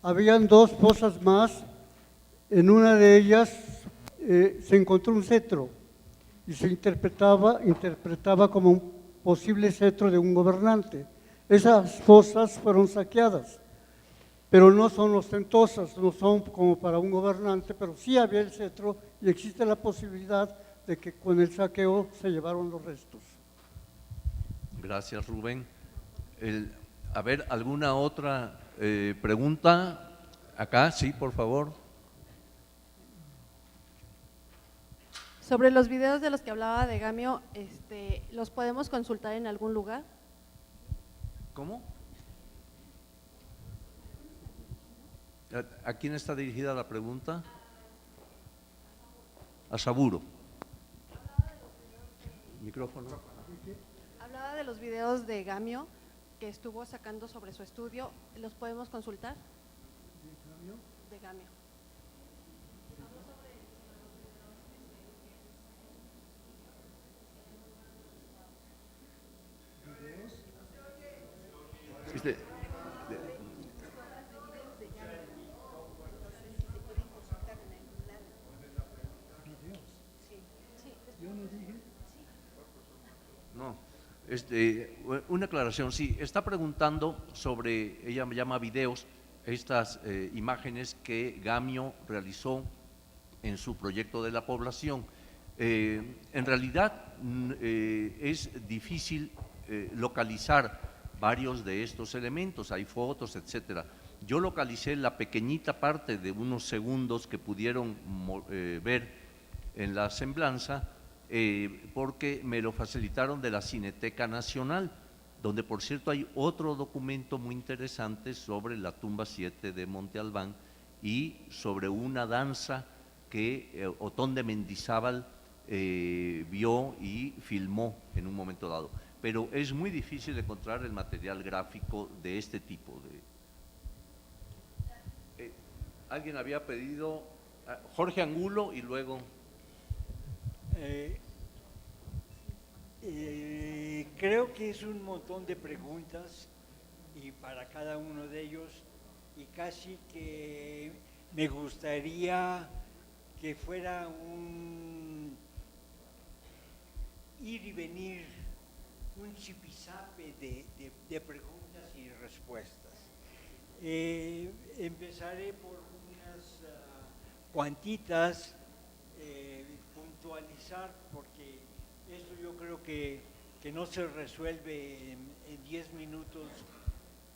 habían dos fosas más. En una de ellas se encontró un cetro y se interpretaba como un posible cetro de un gobernante. Esas fosas fueron saqueadas, pero no son ostentosas, no son como para un gobernante, pero sí había el cetro y existe la posibilidad de que con el saqueo se llevaron los restos. Gracias, Rubén. A ver, ¿alguna otra pregunta? Acá, sí, por favor. Sobre los videos de los que hablaba de Gamio, ¿los podemos consultar en algún lugar? ¿Cómo? ¿A quién está dirigida la pregunta? A Saburo. Micrófono. Hablaba de los videos de Gamio que estuvo sacando sobre su estudio, ¿los podemos consultar? De Gamio. Este, no, una aclaración, sí, está preguntando sobre, ella me llama videos, estas imágenes que Gamio realizó en su proyecto de la población. En realidad es difícil localizar varios de estos elementos, hay fotos, etcétera. Yo localicé la pequeñita parte de unos segundos que pudieron ver en la semblanza porque me lo facilitaron de la Cineteca Nacional, donde por cierto hay otro documento muy interesante sobre la tumba 7 de Monte Albán y sobre una danza que Otón de Mendizábal vio y filmó en un momento dado. Pero es muy difícil encontrar el material gráfico de este tipo. Alguien había pedido, Jorge Angulo y luego… Creo que es un montón de preguntas y para cada uno de ellos, y casi que me gustaría que fuera un ir y venir, un chipizape de preguntas y respuestas. Empezaré por unas cuantitas, puntualizar, porque esto yo creo que no se resuelve en 10 minutos,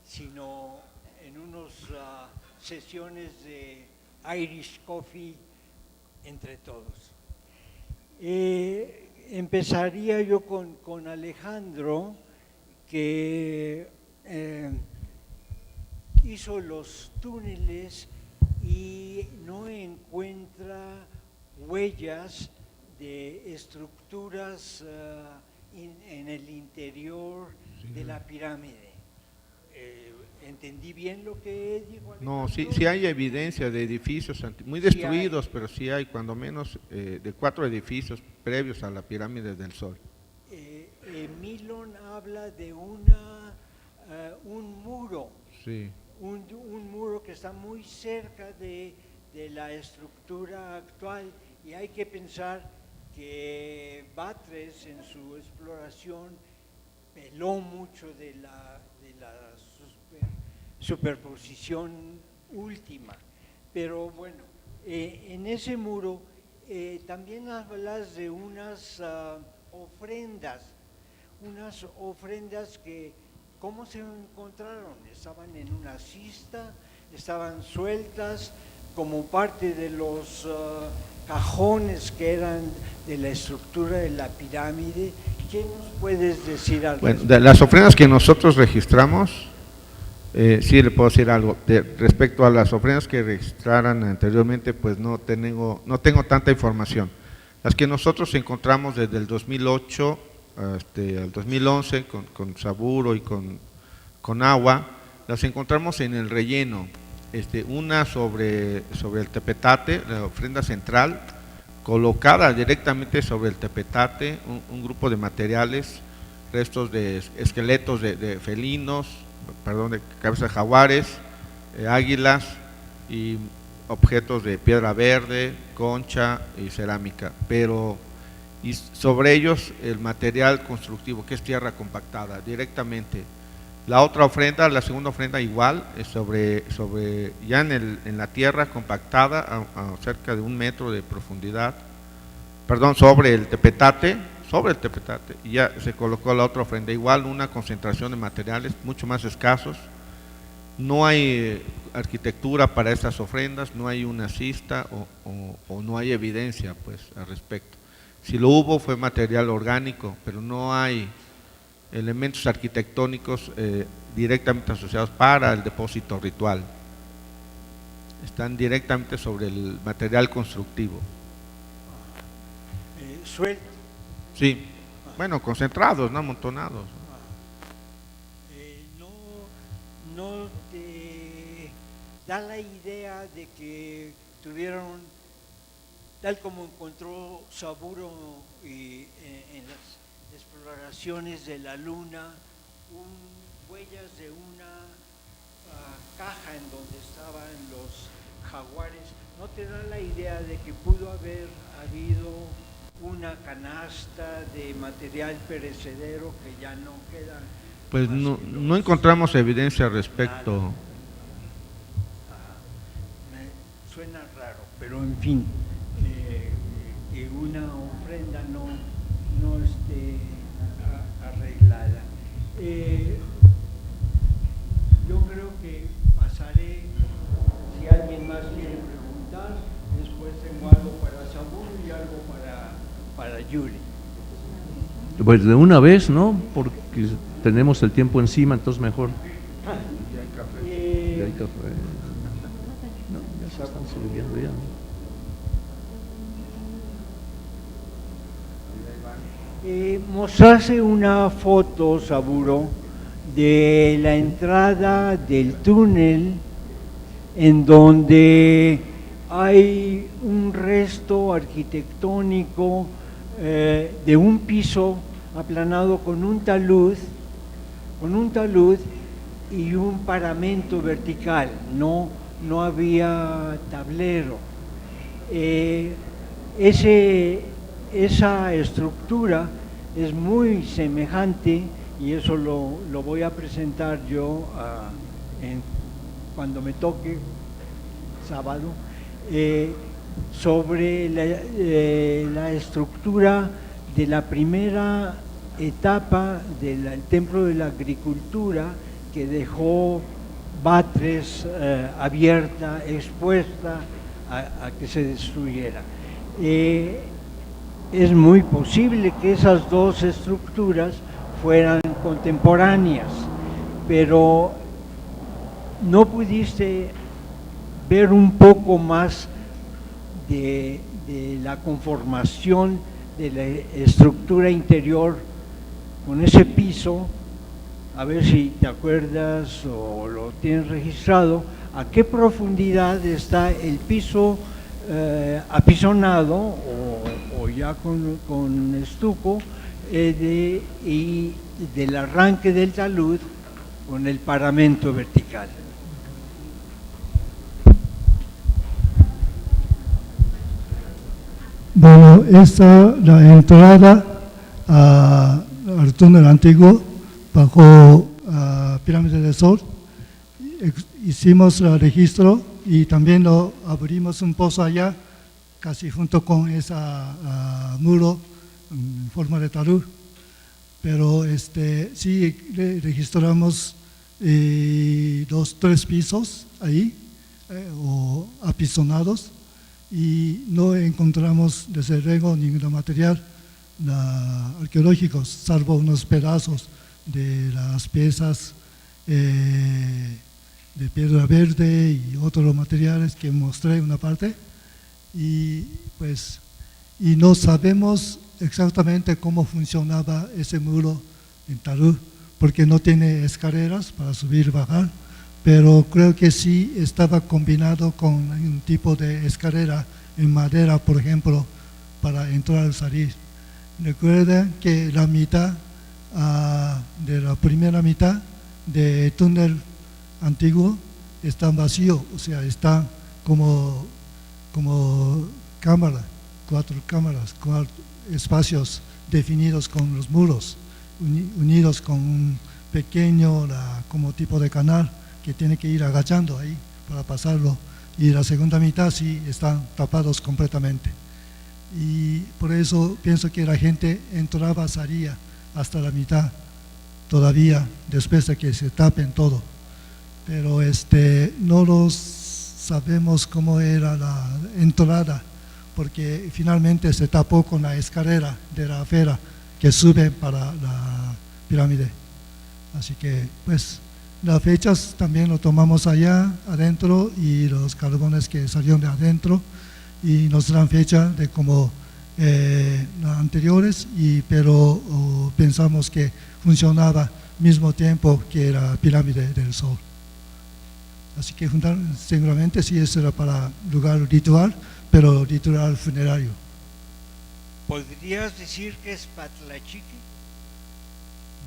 sino en unas sesiones de Irish Coffee entre todos. Empezaría yo con Alejandro, que hizo los túneles y no encuentra huellas de estructuras en el interior de la pirámide. ¿Entendí bien lo que dijo Alejandro? No, sí hay evidencia de edificios muy destruidos, pero sí hay cuando menos de 4 edificios previos a la pirámide del Sol. Milon habla de un muro, sí. un muro que está muy cerca de la estructura actual, y hay que pensar que Batres en su exploración peló mucho de la superposición última. Pero bueno, en ese muro también hablas de unas ofrendas que, ¿cómo se encontraron? ¿Estaban en una cista? ¿Estaban sueltas como parte de los cajones que eran de la estructura de la pirámide? ¿Qué nos puedes decir al respecto? Bueno, de las ofrendas que nosotros registramos, sí le puedo decir algo. Respecto a las ofrendas que registraran anteriormente, pues no tengo tanta información. Las que nosotros encontramos desde el 2008 al 2011 con Saburo y con Agua, las encontramos en el relleno. Una sobre el tepetate, la ofrenda central, colocada directamente sobre el tepetate, un grupo de materiales, restos de esqueletos de felinos, de cabezas de jaguares, águilas y objetos de piedra verde, concha y cerámica, y sobre ellos el material constructivo, que es tierra compactada directamente. La otra ofrenda, la segunda ofrenda igual, es sobre ya en la tierra compactada a cerca de 1 metro de profundidad, sobre el tepetate, y ya se colocó la otra ofrenda, igual una concentración de materiales mucho más escasos. No hay arquitectura para estas ofrendas, no hay una cista o no hay evidencia pues al respecto. Si lo hubo fue material orgánico, pero no hay elementos arquitectónicos directamente asociados para el depósito ritual. Están directamente sobre el material constructivo. Suelto. Sí, bueno, concentrados, no amontonados. ¿No te da la idea de que tuvieron, tal como encontró Saburo en las exploraciones de la Luna, huellas de una caja en donde estaban los jaguares, ¿no te da la idea de que pudo haber habido una canasta de material perecedero que ya no queda? Pues no encontramos evidencia al respecto. Me suena raro, pero en fin, que una ofrenda no esté arreglada. Yo creo que pasaré, si alguien más quiere preguntar, después tengo algo para Saburo y algo para Yuri. Pues de una vez, ¿no? Porque tenemos el tiempo encima, entonces mejor. ¿Ya hay café? Ya hay café. No, ya se están sirviendo ya. Mostrarse una foto, Saburo, de la entrada del túnel en donde hay un resto arquitectónico de un piso aplanado con un talud y un paramento vertical, no había tablero. Esa estructura es muy semejante, y eso lo voy a presentar yo cuando me toque sábado, sobre la estructura de la primera etapa del Templo de la Agricultura, que dejó Batres abierta, expuesta a que se destruyera. Es muy posible que esas dos estructuras fueran contemporáneas, pero ¿no pudiste ver un poco más de la conformación de la estructura interior con ese piso? A ver si te acuerdas o lo tienes registrado, a qué profundidad está el piso apisonado o ya con estuco, y del arranque del talud con el paramento vertical. Bueno, la entrada al túnel antiguo bajo Pirámide del Sol. Hicimos el registro y también abrimos un pozo allá, casi junto con ese muro en forma de talud. Pero sí registramos 3 pisos ahí, o apisonados, y no encontramos desde luego ningún material arqueológico, salvo unos pedazos de las piezas de piedra verde y otros materiales que mostré una parte, y no sabemos exactamente cómo funcionaba ese muro en talud, porque no tiene escaleras para subir y bajar, pero creo que sí estaba combinado con un tipo de escalera en madera, por ejemplo, para entrar y salir. Recuerden que la mitad de la primera mitad del túnel antiguo está vacío, o sea, está como cámara, 4 cámaras, 4 espacios definidos con los muros, unidos con un pequeño como tipo de canal que tiene que ir agachando ahí para pasarlo, y la segunda mitad sí están tapados completamente. Y por eso pienso que la gente entraba, salía hasta la mitad todavía, después de que se tapen todo. Pero no sabemos cómo era la entrada, porque finalmente se tapó con la escalera de la acera que sube para la pirámide. Así que las fechas también lo tomamos allá adentro, y los carbones que salieron de adentro, y nos dan fecha de como las anteriores, pero pensamos que funcionaba mismo tiempo que la pirámide del Sol. Así que seguramente sí, eso era para lugar ritual, pero ritual funerario. ¿Podrías decir que es Patlachique?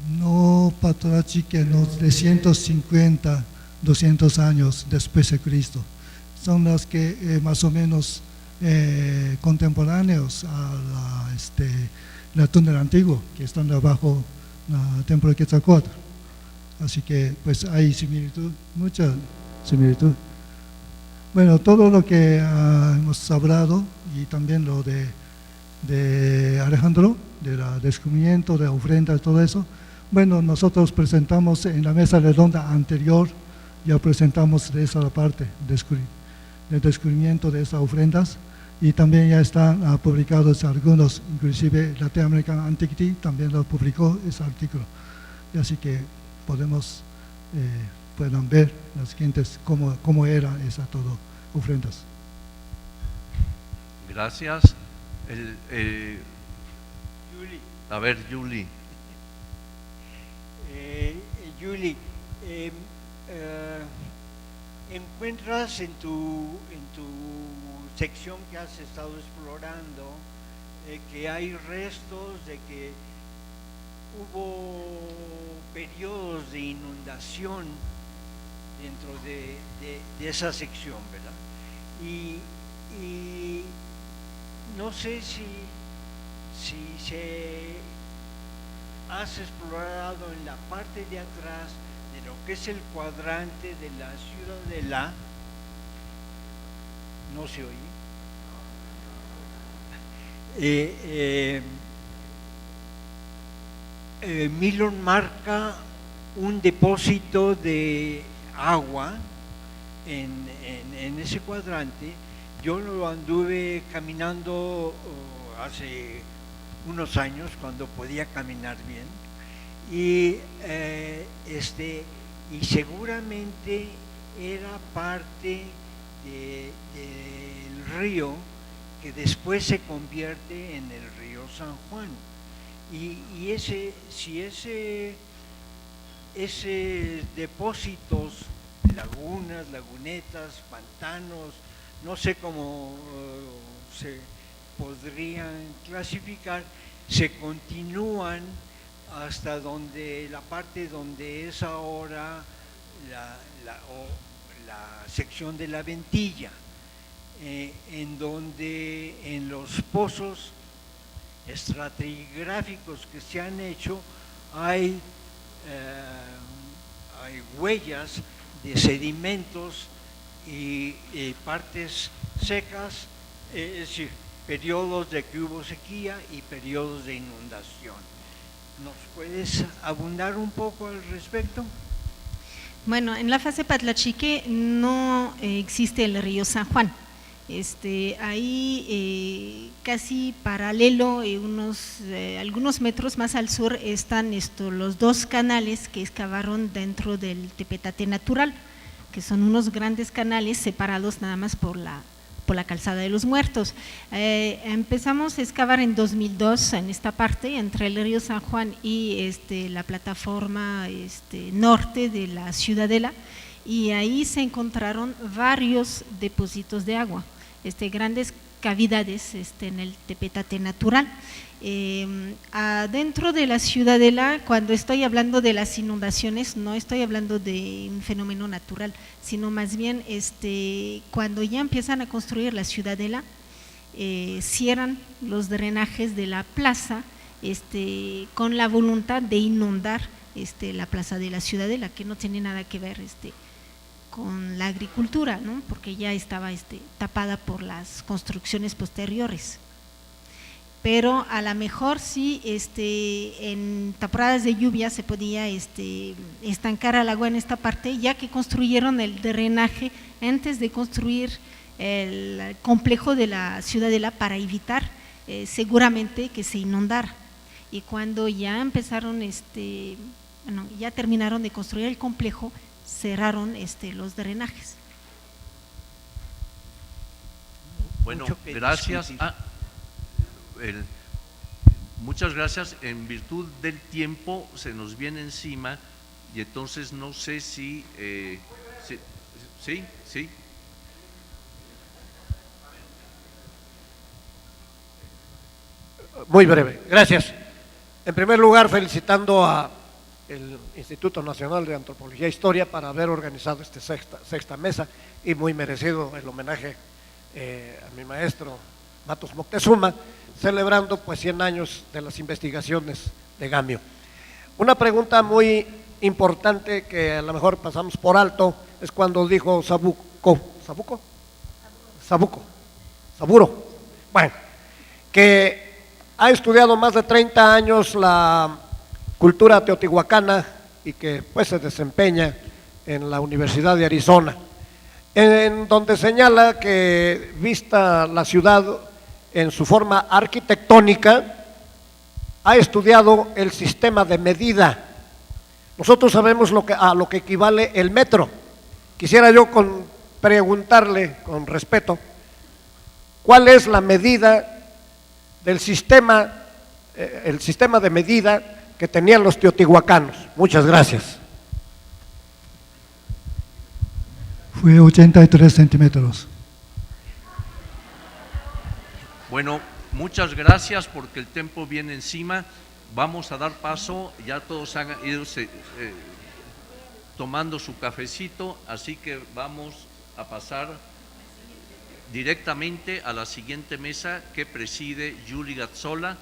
no Patrachique, no 350, 200 años después de Cristo. Son las que más o menos contemporáneos a la túnel antiguo, que están abajo del templo de Quetzalcóatl. Así que pues hay similitud, mucha similitud. Bueno, todo lo que hemos hablado y también lo de Alejandro, del descubrimiento, de ofrendas, todo eso, bueno, nosotros presentamos en la mesa redonda anterior, ya presentamos de esa parte, del descubrimiento de esas ofrendas, y también ya están publicados algunos, inclusive Latin American Antiquity también lo publicó ese artículo, y así que puedan ver las siguientes cómo era esa todo ofrendas. Gracias. Julie. A ver, Julie. Julie, encuentras en tu sección que has estado explorando que hay restos de que hubo periodos de inundación dentro de esa sección, ¿verdad? Y no sé si se has explorado en la parte de atrás de lo que es el cuadrante de la Ciudadela. No se oye. Milon marca un depósito de agua en ese cuadrante. Yo lo anduve caminando hace unos años cuando podía caminar bien y seguramente era parte del río que después se convierte en el río San Juan y ese depósitos, lagunas, lagunetas, pantanos, no sé cómo se podrían clasificar, se continúan hasta donde la parte donde es ahora la sección de la Ventilla, en donde en los pozos estratigráficos que se han hecho hay huellas de sedimentos y partes secas, es decir, periodos de que hubo sequía y periodos de inundación. ¿Nos puedes abundar un poco al respecto? Bueno, en la fase Patlachique no existe el río San Juan. Ahí casi paralelo, algunos metros más al sur están los dos canales que excavaron dentro del Tepetate natural, que son unos grandes canales separados nada más por la calzada de los Muertos. Empezamos a excavar en 2002 en esta parte, entre el río San Juan y la plataforma norte de la Ciudadela, y ahí se encontraron varios depósitos de agua, grandes cavidades en el Tepetate natural. Adentro de la Ciudadela, cuando estoy hablando de las inundaciones, no estoy hablando de un fenómeno natural, sino más bien cuando ya empiezan a construir la Ciudadela, cierran los drenajes de la plaza con la voluntad de inundar la plaza de la Ciudadela, que no tiene nada que ver con la agricultura, ¿no? Porque ya estaba tapada por las construcciones posteriores. Pero a lo mejor sí en temporadas de lluvia se podía estancar al agua en esta parte, ya que construyeron el drenaje antes de construir el complejo de la Ciudadela para evitar seguramente que se inundara. Y cuando ya empezaron, ya terminaron de construir el complejo, cerraron los drenajes. Bueno, gracias. Muchas gracias. En virtud del tiempo se nos viene encima y entonces no sé si sí. Muy breve, gracias. En primer lugar, felicitando a el Instituto Nacional de Antropología e Historia para haber organizado esta sexta mesa, y muy merecido el homenaje a mi maestro Matos Moctezuma, celebrando pues 100 años de las investigaciones de Gamio. Una pregunta muy importante que a lo mejor pasamos por alto es cuando dijo Saburo, bueno, que ha estudiado más de 30 años la cultura teotihuacana y que pues se desempeña en la Universidad de Arizona, en donde señala que, vista la ciudad en su forma arquitectónica, ha estudiado el sistema de medida. Nosotros sabemos a lo que equivale el metro. Quisiera yo preguntarle con respeto, ¿cuál es la medida del sistema, el sistema de medida que tenían los teotihuacanos? Muchas gracias. Fue 83 centímetros. Bueno, muchas gracias porque el tiempo viene encima. Vamos a dar paso, ya todos han ido tomando su cafecito, así que vamos a pasar directamente a la siguiente mesa que preside Yuli Gazzola,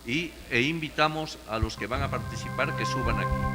e invitamos a los que van a participar que suban aquí.